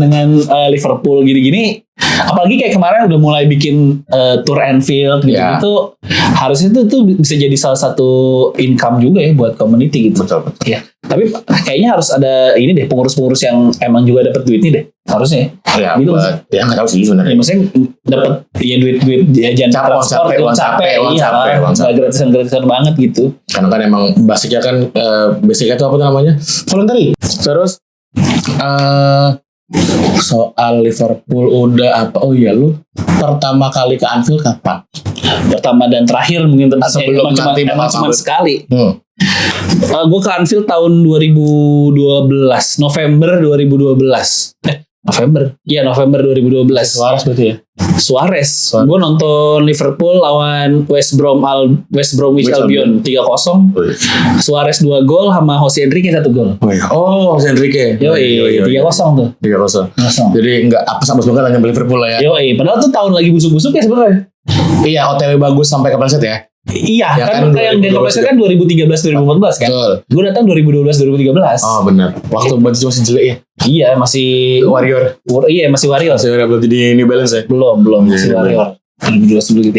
dengan Liverpool gini-gini, apalagi kayak kemarin udah mulai bikin tour Anfield gitu, harusnya itu bisa jadi salah satu income juga ya buat community gitu. Betul. Ya. Tapi kayaknya harus ada ini deh, pengurus-pengurus yang emang juga dapat duit nih deh, harusnya. Ya, gitu ya nggak tahu sih sebenarnya. Ya, maksudnya dapat ya duit ya jangan uang capek, nggak gratisan banget gitu. Karena kan emang basicnya kan basicnya itu apa namanya, voluntary. Terus soal Liverpool udah apa? Oh iya, lu pertama kali ke Anfield kapan? Pertama dan terakhir mungkin sebelum nanti cuma sekali. Gue ke Anfield tahun 2012, November 2012. Suarez berarti ya? Suarez. Gue nonton Liverpool lawan West Bromwich Albion 3-0. Suarez 2 gol sama Jose Enrique 1 gol. Oh, Jose Enrique. Yoi, 3-0 tuh. 3-0. Jadi enggak apes-apes banget lah nyampe Liverpool lah ya. Yoi, padahal tuh tahun lagi busuk-busuk ya sebenarnya. Iya, OTW bagus sampai ke Pleset ya. Iya, ya kan yang di Pleset kan 2013-2014 kan. Betul. Gue datang 2012-2013. Oh benar. Waktu baju masih jelek ya. Iya, masih Warrior. Iya, masih Warrior. Belum jadi New Balance ya? Belum masih Warrior.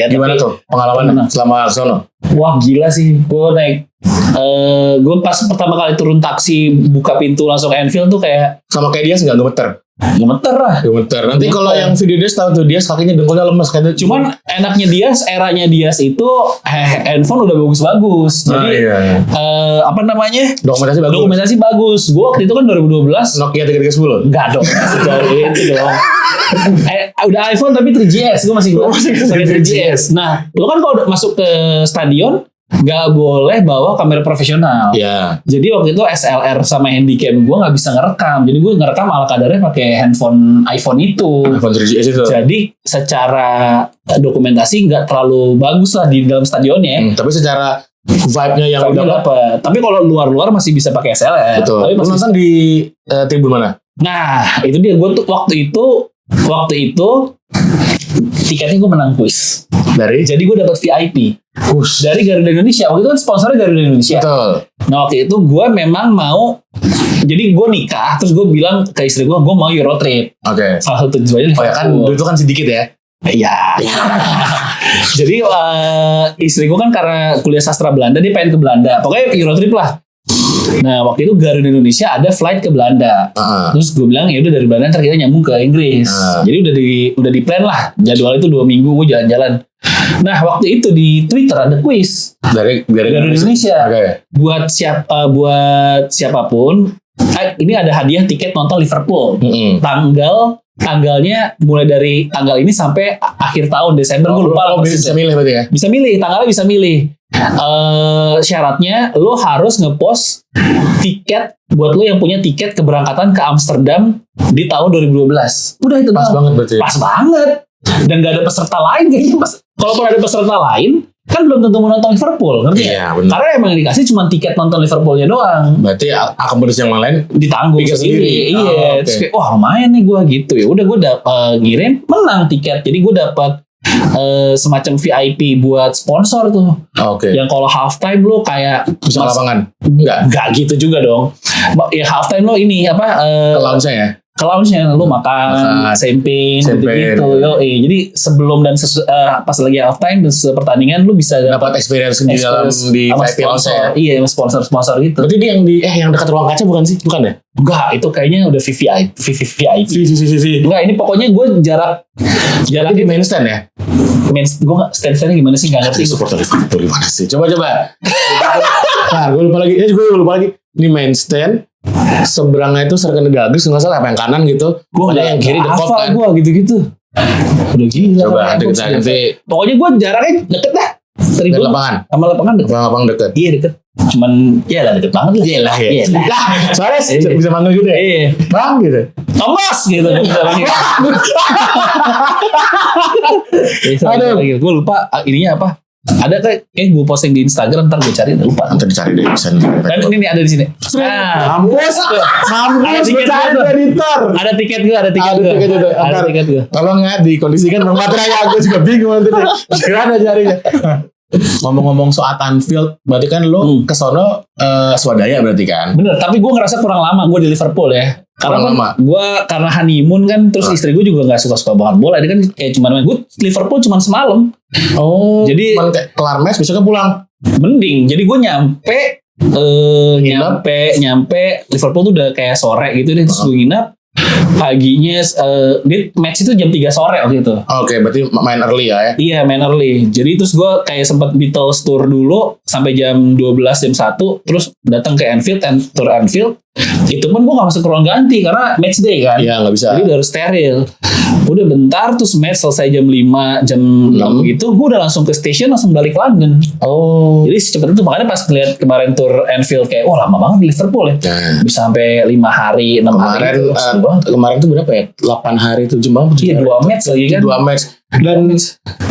Gimana tuh pengalaman selama sono? Wah gila sih, gue naik. Gue pas pertama kali turun taksi buka pintu langsung Anfield tuh kayak sama kayak dia nggak gemeter. gemeter lah. Gemeter. Nanti kalau yang video Dias tahu tuh Dias kakinya dengkulnya lemes kayaknya. Cuman enaknya Dias, eranya Dias itu handphone udah bagus-bagus. Jadi apa namanya? Dokumentasi bagus. Gue waktu itu kan 2012 Nokia 3310. enggak dong. Sejauh itu dong. Udah iPhone tapi 3GS. Gue masih pakai 3GS. Nah, lo kan kalau udah masuk ke stadion nggak boleh bawa kamera profesional. Iya. Jadi waktu itu SLR sama handycam gue nggak bisa ngerekam. Jadi gue ngerekam ala kadarnya pakai handphone iPhone itu. iPhone 3GS itu. Jadi secara dokumentasi nggak terlalu bagus lah di dalam stadionnya. Tapi secara vibe-nya yang Vibe-nya udah dapet. Tapi kalau luar-luar masih bisa pakai SLR. betul. Tapi Lu masih nonton di tribun mana? Nah, itu dia. Gue tuh waktu itu tiketnya gue menang kuis. Jadi gue dapat VIP dari Garuda Indonesia. Waktu itu kan sponsornya Garuda Indonesia. Betul. Nah waktu itu gue memang mau, jadi gue nikah, terus gue bilang ke istri gue mau Euro trip. Oke. Salah satu tujuannya. Oh ya kan dulu itu kan sedikit ya. Iya. Jadi istri gue kan karena kuliah sastra Belanda, dia pengen ke Belanda. Pokoknya Euro trip lah. Nah waktu itu Garuda Indonesia ada flight ke Belanda. Terus gue bilang ya udah dari Belanda ntar kita nyambung ke Inggris. Jadi udah di plan lah. Jadwal itu 2 minggu gue jalan-jalan. Nah waktu itu di Twitter ada quiz dari Garuda Indonesia. Okay. Buat siapapun. Ini ada hadiah tiket nonton Liverpool. Tanggalnya mulai dari tanggal ini sampai akhir tahun Desember. Gue lupa. Bisa milih berarti ya? Bisa milih, tanggalnya bisa milih. Syaratnya lo harus ngepost tiket buat lo yang punya tiket keberangkatan ke Amsterdam di tahun 2012. Udah itu pas banget berarti. Pas banget. Dan gak ada peserta lain kayaknya. Kalaupun ada peserta lain kan belum tentu mau nonton Liverpool, ngerti ya? Karena emang dikasih cuma tiket nonton Liverpoolnya doang. Berarti akomodasi yang lain ditanggung sendiri. Iya. Terus kayak wah lumayan nih gue gitu ya. Udah gue ngirim menang tiket. Jadi gue dapat semacam VIP buat sponsor tuh. Yang kalau halftime lo kayak bisa ke lapangan. Enggak gitu juga dong. Ya halftime lo ini apa? Ke lounge-nya ya. Ke lounge-nya lu makan champagne gitu. Jadi sebelum dan pas lagi halftime dan sesudah pertandingan lu bisa dapat experience di dalam di VIP lounge. Iya, sponsor gitu. Berarti dia yang dekat ruang kaca bukan sih? Bukan ya? Enggak, itu kayaknya udah VIP. Enggak, ini pokoknya gue jarak di main stand ya. Gue stand-standnya gimana sih? Gak ngerti. Supporter Liverpool gimana sih? Coba. Nah, gue lupa lagi. Ini main stand. Seberangnya itu Serkan Gagus, nggak salah apa yang kanan gitu. Gue yang kiri dekop kan. Gue gitu. Udah gila. Coba nanti. Pokoknya gue jaraknya deket dah. Dari lapangan. Sama lapangan deket. Lapangan deket. Iya deket. Cuman ya lah deket banget lah. Iya lah. Soalnya bisa manggil gitu ya. Iya. Bang gitu. Thomas gitu. Aduh. Gue lupa ininya apa. Ada kayak gue posting di Instagram, ntar gue cari, lupa. Ntar dicari deh. Dan ini ada di sini. Mampus gue cari editor. Ada tiket gue. Ada tiket gue. Tolong ya dikondisikan materai. Gue juga bingung nanti. Gimana carinya? Ngomong-ngomong soal Anfield, berarti kan lo kesono swadaya berarti kan? Bener, tapi gue ngerasa kurang lama gue di Liverpool ya. Karena gue karena honeymoon kan, terus istri gue juga nggak suka banget bola. Dia kan kayak cuman gue Liverpool cuman semalam. Jadi cuman kayak kelar match besoknya pulang. Mending. Jadi gue nyampe Liverpool tuh udah kayak sore gitu deh, terus gue nginap. Paginya dia match itu jam 3 sore waktu itu. Oke, berarti main early ya? Iya, main early. Jadi terus gue kayak sempat Beatles tour dulu sampai jam 12 jam 1, terus datang ke Anfield tour Anfield. Itu pun gue gak masuk ke ruang ganti karena match day kan. Iya, gak bisa. Jadi udah harus steril. Udah bentar terus match selesai jam 5 jam 6 gitu, gue udah langsung ke station, langsung balik London. Jadi secepat itu. Makanya pas ngeliat kemarin tour Anfield kayak wah lama banget di Liverpool ya. Bisa sampai 5 hari 6 hari. Kemarin tuh berapa ya? 8 hari 7 malam. Iya, 2 match lagi kan. 2 match. Dan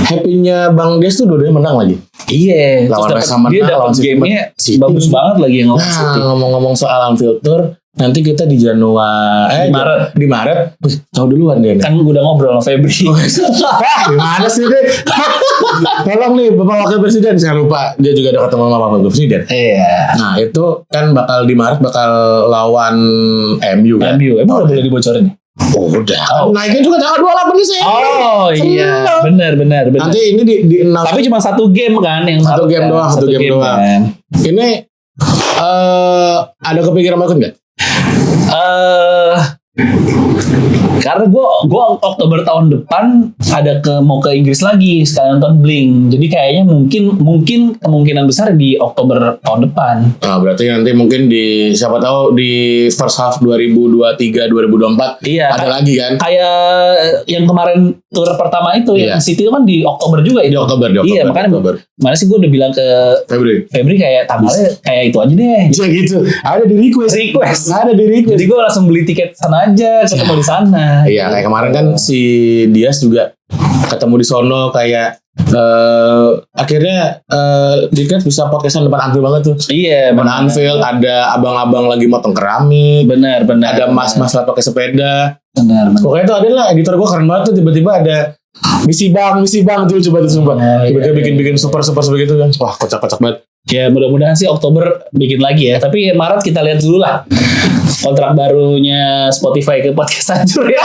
happy-nya Bang Des tuh dua-duanya menang lagi. Iya. Lawan West Ham, dia dapat game-nya bagus banget lagi yang ngomong-ngomong soal Anfield Tour, nanti kita di Januari, di Maret, tahu duluan deh. Kan udah ngobrol sama Febri. Gimana sih deh? Tolong nih Bapak Wakil Presiden, saya lupa dia juga ada ketemu sama Bapak Wakil Presiden. Iya. Nah itu kan bakal di Maret bakal lawan MU kan? MU, emang udah boleh dibocorin? Oh udah. Naiknya juga tanggal 28 nih sih. Oh iya. Benar. Nanti ini di 6. Tapi cuma satu game kan yang satu game doang. Kan. Ini ada kepikiran mau ikut nggak? Karena gue Oktober tahun depan mau ke Inggris lagi sekalian nonton Blink. Jadi kayaknya mungkin kemungkinan besar di Oktober tahun depan. Nah, berarti nanti mungkin siapa tahu di first half 2023 2024 Iya, ada lagi kan? Kayak yang kemarin tour pertama itu yang City itu kan di Oktober juga ya. Di Oktober. Iya, makanya mana sih gue udah bilang ke Febri kayak tanggalnya kayak itu aja deh. Ya gitu. Ada di request. Ada di request. Jadi gue langsung beli tiket sana aja, ketemu di sana. Iya, kayak kemarin kan si Dias juga ketemu di sono kayak akhirnya Dikret bisa podcastan depan Anfield banget tuh. Iya, depan Anfield ada abang-abang lagi motong keramik. Benar. Ada mas-mas lah pakai sepeda. Benar. Pokoknya itu adalah editor gue keren banget tuh, tiba-tiba ada misi bang tuh coba tuh sumpah. Tiba-tiba bikin super begitu kan. Wah, kocak banget. Ya mudah-mudahan sih Oktober bikin lagi ya. Tapi Maret kita lihat dulu lah kontrak barunya Spotify ke podcast hancur ya.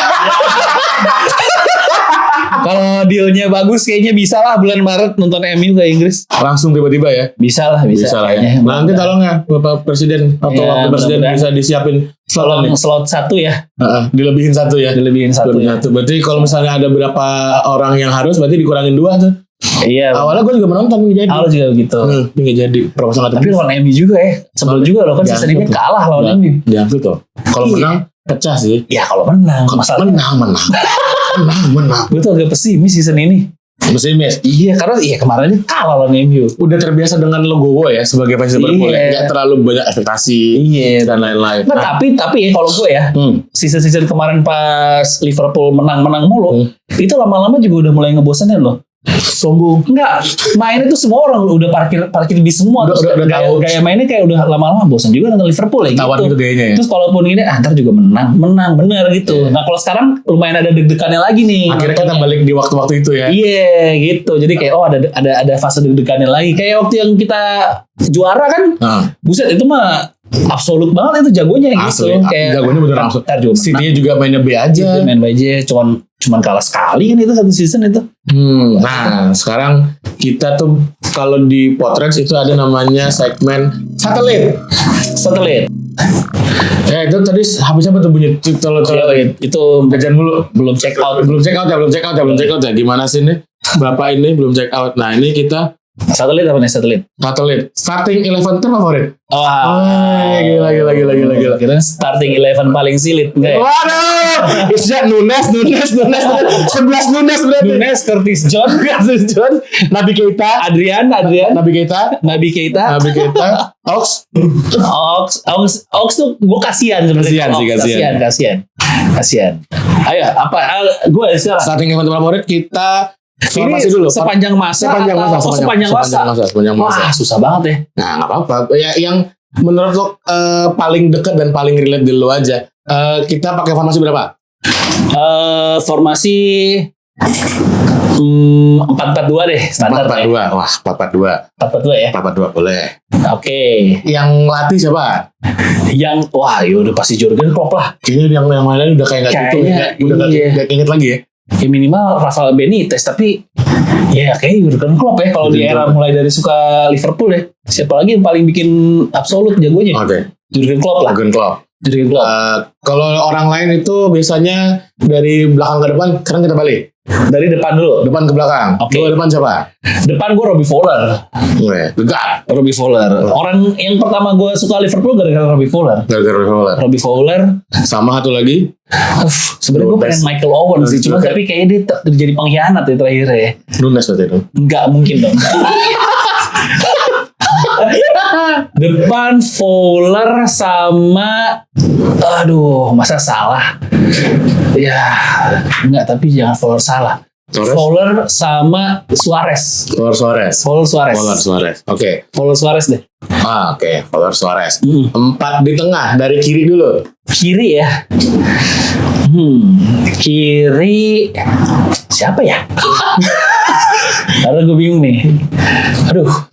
Kalau dealnya bagus kayaknya bisa lah bulan Maret nonton MU ke Inggris. Langsung tiba-tiba ya. Bisa lah ya. Nanti tolong ya Bapak Presiden atau Wakil Presiden bisa disiapin slot 1 ya. Dilebihin 1 ya. Dilebihin satu. Berarti kalau misalnya ada berapa orang yang harus berarti dikurangin 2 tuh. Iya. Awalnya gue juga menonton nggak jadi. Awalnya juga gitu. Nggak jadi. Tapi lawan MU juga ya. Sebel juga loh kan season ini kalah lawan MU. Diangkut tuh. Kalau menang pecah sih. Ya kalau menang. Menang. Gue tuh agak pesimis season ini. Pesimis? Iya, karena kemarin kalah lawan MU. Udah terbiasa dengan logo ya sebagai fans Liverpool. Nggak terlalu banyak ekspektasi. Dan lain-lain. Nah, tapi ya kalau gue ya, season kemarin pas Liverpool menang mulu, itu lama-lama juga udah mulai ngebosenin loh. Sombong. Enggak, mainnya tuh semua orang udah parkir di semua. Udah gaya mainnya kayak udah lama-lama bosan juga nonton Liverpool ya Tawar gitu gayanya ya. Terus kalaupun ini ntar juga menang bener gitu. Nah kalau sekarang lumayan ada deg-degannya lagi nih. Akhirnya kita balik di waktu-waktu itu ya. Iya gitu. Jadi kayak ada fase deg-degannya lagi. Kayak waktu yang kita juara kan. Buset itu mah absolut banget itu jagonya gitu. Kayak jagonya bener absolut. City-nya juga mainnya B aja. Main B aja cuman kalah sekali kan itu satu season itu. Nah, sekarang kita tuh kalau di Potrets itu ada namanya segmen satelit. Ya itu tadi habis apa tuh bunyi itu gajian dulu. Belum check out ya. Gimana sih nih? Bapak ini belum check out. Nah, ini kita satelit apa nih satelit? Starting 11 terfavorit. Gila. Kira starting 11 paling silit enggak ya? Waduh, Isya Nunes 11 Nunes berarti. Nunes, Curtis John, Nabi Keita, Adrian, Nabi Keita, Ox tuh gue kasihan sebenarnya. Kasihan. Ayo, apa gue sekarang starting 11 favorit kita ini dulu sepanjang masa. Wah, susah banget ya. Nah, nggak apa-apa. Ya, yang menurut lo paling dekat dan paling relate di lo aja. Kita pakai formasi berapa? Formasi 4-4-2 deh standar. 4-4-2. Wah, 4-4-2 ya. 4-4-2 boleh. Oke. Yang latih siapa? Udah pasti Jurgen Klopp lah. Kayaknya yang lain udah kayak nggak gitu. Udah nggak inget lagi ya. Ya minimal Rafael Benitez, tapi ya kayaknya Jurgen Klopp ya kalau di era mulai dari suka Liverpool ya. Siapa lagi yang paling bikin absolut jagonya? Jurgen Klopp lah. Kalau orang lain itu biasanya dari belakang ke depan. Sekarang kita balik. Dari depan dulu. Depan ke belakang. Oke. Depan siapa? Depan gue Robbie Fowler. Gegap. Robbie Fowler. Orang yang pertama gue suka Liverpool gara-gara Robbie Fowler. Robbie Fowler. Sama satu lagi. Sebenarnya gue pengen Michael Owen sih, cuma tapi kayaknya dia jadi pengkhianat ya terakhir ya. Nunes berarti itu. Enggak mungkin dong. Depan Fowler sama masa salah. Ya, enggak, tapi jangan Fowler salah. Fowler sama Suarez. Fowler Suarez. Oke. Fowler Suarez deh. Oke. Fowler Suarez. 4 di tengah, dari kiri dulu. Kiri ya. Kiri siapa ya? Karena gue bingung nih.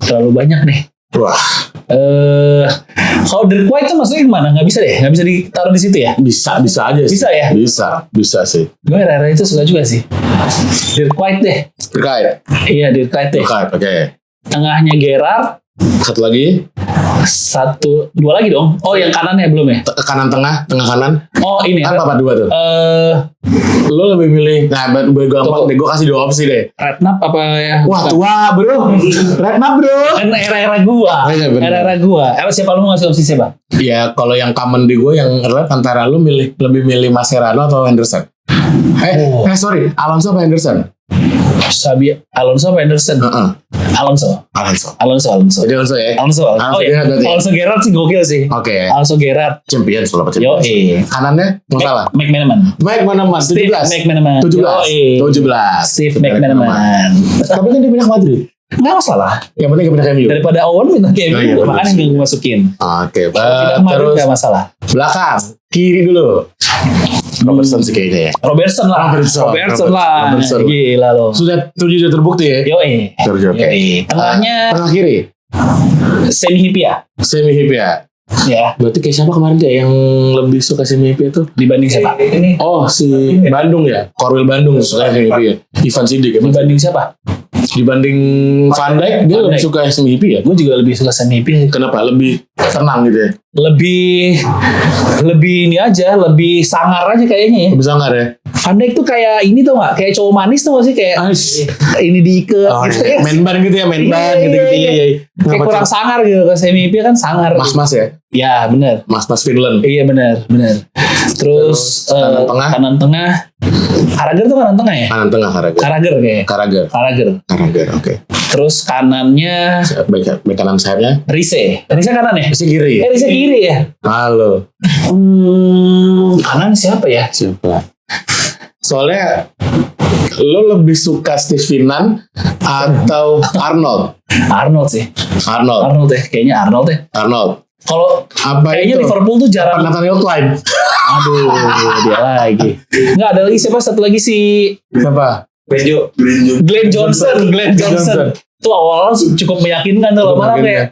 Terlalu banyak nih. Wah. Kalau Dirk White itu maksudnya gimana? Nggak bisa deh, nggak bisa ditaruh di situ ya? Bisa aja sih. Bisa ya? Bisa sih. Gue era itu suka juga sih. Dirk White deh. Dirk White. Iya, Dirk White deh. Oke. Tengahnya Gerrard. Satu lagi. Dua lagi dong. Oh, yang kanannya belum ya? Kanan tengah kanan. Oh, ini. Kan apa dua tuh? Lo lebih milih. Nah, gue gampang deh. Gue kasih dua opsi deh. Redknapp apa ya? Wah, tua bro. Redknapp bro. Kan era-era gua. Oh, iya, bener. Era-era gua. Siapa lu mau ngasih opsi siapa? Ya, kalau yang common di gue yang rap antara lu lebih milih Mascherano atau Henderson? Sorry, Alonso apa Henderson? Xabi Alonso apa Henderson? Alonso. Jadi Alonso ya. Alonso. Oh iya. Alonso Gerrard sih gokil sih. Oke. Alonso Gerrard. Champion selalu Yo, Kanannya nggak salah. McManaman. 17. Steve McManaman. 17. Steve McManaman. Tapi kan dia pindah ke Madrid. Nggak masalah. Yang penting dia pindah ke MU. Daripada Owen pindah ke MU, iya, makanya gue masukin. Oke. Terus nggak masalah. Belakang, kiri dulu. Robertson sih kayaknya ya. Robertson lah. Gila loh. Sudah terbukti ya. Yo, Tengahnya. Tengah kiri. Semi Hyypiä. Ya. Berarti kayak siapa kemarin dia yang lebih suka Semi Hyypiä tuh? Dibanding siapa? Oh, si Bandung ya. Korwil Bandung suka Semi Hyypiä. Ivan Sidik. Dibanding siapa? Dibanding Van Dijk, dia lebih suka Semi Hyypiä ya? Gue juga lebih suka Semi Hyypiä. Kenapa? Lebih tenang gitu ya? Lebih ini aja, lebih sangar aja kayaknya ya. Lebih sangar ya? Van Dijk tuh kayak ini tuh gak? Kayak cowok manis tuh gak sih? Kayak ini diikat gitu ya. Main ban gitu ya, gitu-gitu ya. Kayak kurang sangar gitu. Kan Semi Hyypiä kan sangar. Mas-mas ya? Ya benar. Mas-mas Finland. Iya benar. Terus kanan tengah. Carragher tuh kanan tengah ya? Kanan tengah Carragher. Oke. Terus kanannya Bek kanan sayapnya Rize kanan ya? Rize kiri. Rize kiri ya? Halo. Kanan siapa ya? Soalnya lo lebih suka Steve Finnan atau Arnold? Arnold sih. Arnold ya, kayaknya Arnold ya. Kalau kayaknya itu? Liverpool tuh jarang. Nathaniel Klein. Aduh, dia lagi. Nggak ada lagi siapa? Satu lagi si Siapa? Glenn Johnson. Tuh awal cukup meyakinkan tuh. Lama kayak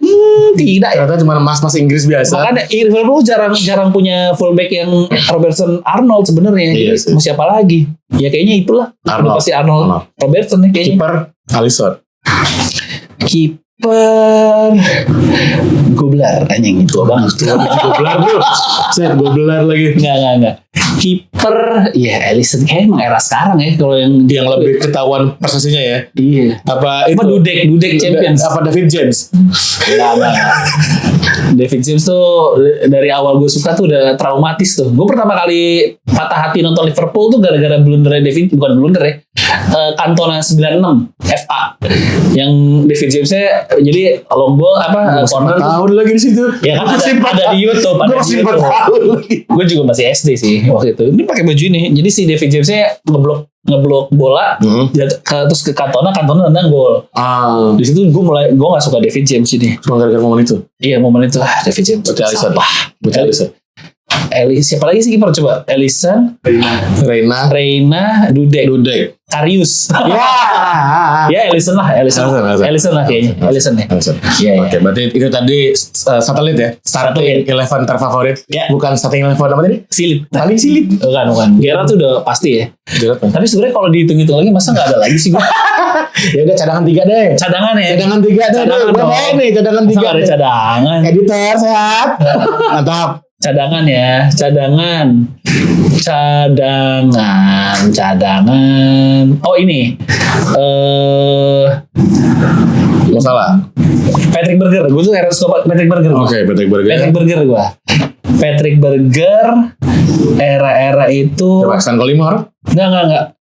tidak ya. Ternyata cuma mas Inggris biasa. Makanya Liverpool jarang punya fullback yang Robertson Arnold sebenarnya. Iya, jadi mau siapa lagi? Ya kayaknya itulah. Arnold. Pasti Arnold. Robertson ya kayaknya. Kiper Alisson. Kiper Goblar anjing itu abang. Goblar bro. Goblar lagi. Enggak. Kiper ya Alisson kayak emang era sekarang ya kalau yang lebih ketahuan prestasinya ya. Iya. Apa itu? Dudek Champions. Apa David James? Enggak. David James tuh dari awal gue suka tuh udah traumatis tuh. Gue pertama kali patah hati nonton Liverpool tuh gara-gara blunder bukan blunder ya. Cantona 96 FA yang David Jamesnya jadi long ball corner tahun lagi di situ ya kan ada di YouTube gue juga masih SD sih waktu itu ini pakai baju ini jadi si David Jamesnya ngeblok bola terus ke Cantona nendang gol di situ gue nggak suka David James ini cuma gara-gara momen itu David James Alisson siapa lagi sih kiper coba? Alisson, Reina, Dudek, Karius. Ya Alisson lah kayaknya. Alisson ya. Oke, berarti itu tadi satelit ya. Starting 11 terfavorit. Bukan starting 11 apa tadi? Silit. Paling silit. Bukan. Gerrard tuh udah pasti ya. Tapi sebenarnya kalau dihitung-hitung lagi masa nggak ada lagi sih gue. Ya udah cadangan 3 deh. Cadangan ya. Cadangan 3 deh. Cadangan 3. Ada cadangan. Editor sehat. Mantap. Cadangan. Oh ini. Lo salah. Patrick Berger. Gue tuh harus suka Patrick Berger. Oke, Patrick Berger gue. Patrick Berger era itu. Coba Stan Collymore. Enggak.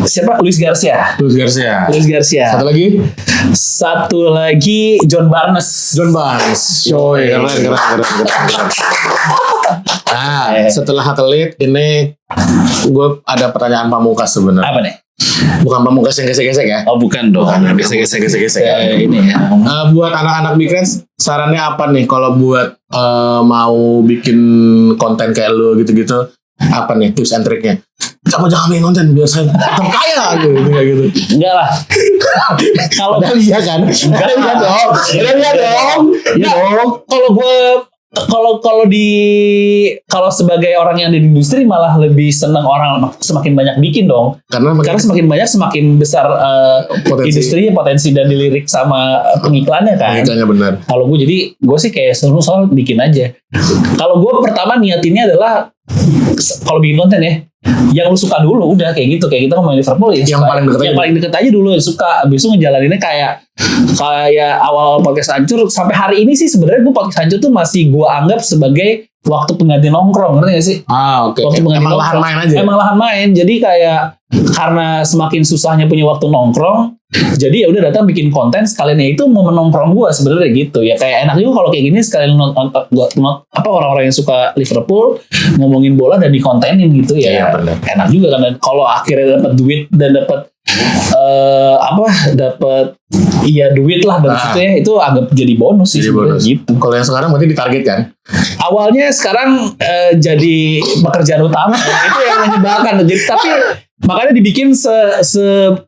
Siapa? Luis Garcia. Satu lagi John Barnes. Coy, keren. Nah, setelah satelit ini gue ada pertanyaan pamungkas sebenarnya. Apa nih? Bukan pamungkas yang gesek-gesek ya? Oh bukan dong. Gesek-gesek ya. Ini ya. Buat anak-anak Big Reds, sarannya apa nih kalau buat mau bikin konten kayak lu gitu-gitu? Apa nih tips and triknya? Jangan bikin konten biar saya tetap kaya gitu. Enggak lah. Kalau iya kan? Iya dong. Kalau gue kalau sebagai orang yang di industri malah lebih seneng orang semakin banyak bikin dong. Karena Semakin banyak semakin besar industrinya, potensi dan dilirik sama pengiklannya kan. Pengiklannya benar. Kalau gue sih kayak seru soal bikin aja. Kalau gue pertama niatinnya adalah kalau bikin konten ya, yang lu suka dulu udah kayak gitu, kayak kita ngomongin Liverpool ya, yang paling deket aja dulu suka, abis itu ngejalaninnya kayak awal podcast Hancur sampai hari ini sih sebenarnya gue podcast Hancur tuh masih gue anggap sebagai waktu pengganti nongkrong, ngerti gak sih? Oke. Waktu pengganti Emang lahan main aja. Emang lahan main, jadi kayak karena semakin susahnya punya waktu nongkrong, jadi ya udah datang bikin konten sekalian ya itu mau menongkrong gue sebenarnya gitu ya, kayak enak juga kalau kayak gini sekalian orang-orang yang suka Liverpool ngomongin bola dan dikontenin gitu ya, enak juga kan. Kalau akhirnya dapat duit dan dapat dapat duit lah dari situ ya, itu anggap jadi bonus sih gitu. Kalau yang sekarang berarti ditarget kan? Awalnya sekarang jadi pekerjaan utama itu yang menyebalkan. Jadi tapi makanya dibikin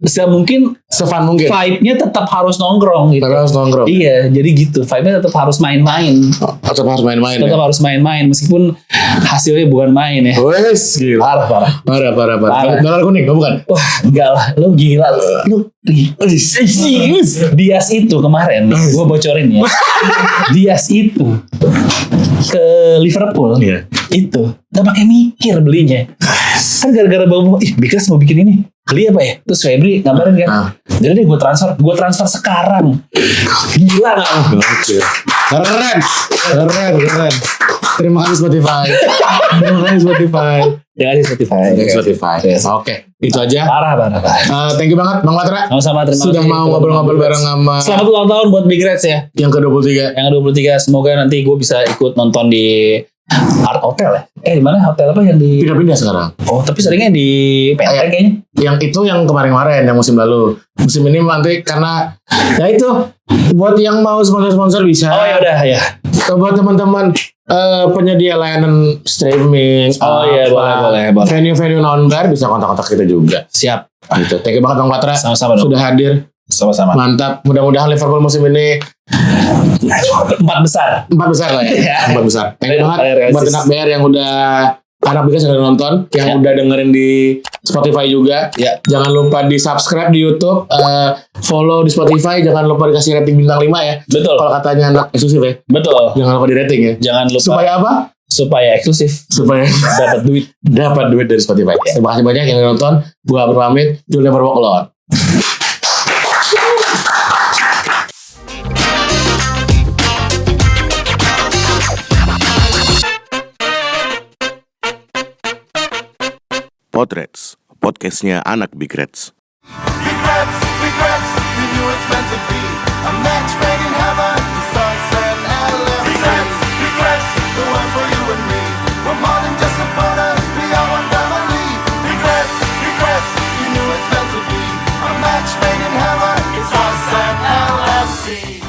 semungkin sefun mungkin. Vibe-nya tetap harus nongkrong gitu. Tetap harus nongkrong. Iya, jadi gitu. Vibe-nya tetap harus main-main. Tetap harus main-main. Tetap harus main-main meskipun hasilnya bukan main ya. Wes, gila. Parah. Dolar kuning, bukan? Wah, enggak lah. Lu gila. Lu Dias itu kemarin gue bocorin ya. Dias itu ke Liverpool itu nggak pakai mikir belinya, kan gara-gara bawa Bigres mau bikin ini beli apa ya, terus Febri ngabarin kan, jadi deh gue transfer sekarang. Gila nggak? Keren. Terima kasih Spotify. Jangan di Spotify. Yes. Oke, itu aja. Parah. Thank you banget Bang Patra. Sama-sama, terima kasih sudah mau ngobrol-ngobrol bareng sama. Selamat ulang tahun buat Big Reds ya. Yang ke-23. Semoga nanti gue bisa ikut nonton di Art Hotel ya. Di mana hotel apa yang di Pindah-pindah sekarang. Oh, tapi seringnya di Penteng kayaknya. Yang itu yang kemarin-kemarin, yang musim lalu. Musim ini nanti karena ya itu buat yang mau sponsor-sponsor bisa. Oh ya udah ya. Buat teman-teman penyedia layanan streaming. Oh iya, boleh. Venue-venue non-bar bisa kontak-kontak kita juga. Siap. Gitu. Thank you banget Bang Patra. Sama-sama dong. Sudah hadir. Sama-sama. Mantap. Mudah-mudahan Liverpool musim ini 4 besar. 4 besar lah ya. 4 besar. Thank you banget buat anak BR yang udah anak BR yang udah nonton, yang udah dengerin di Spotify juga. Ya. Jangan lupa di subscribe di YouTube, follow di Spotify. Jangan lupa dikasih rating bintang 5 ya. Betul. Kalau katanya anak eksklusif ya. Betul. Jangan lupa di rating ya. Jangan lupa. Supaya apa? Supaya eksklusif. Supaya dapat duit. Dapat duit dari Spotify. Ya. Terima kasih banyak yang udah nonton. Gua berpamit. You'll never walk alone. Potrets, podcastnya anak Big Reds. Regrets, we knew it's meant to be. A match made in heaven, sunset and love. Regrets, the one for you and me. We're more than just supporters, we are one family. Regrets, we knew it's meant to be. A match made in heaven, it's sunset LFC.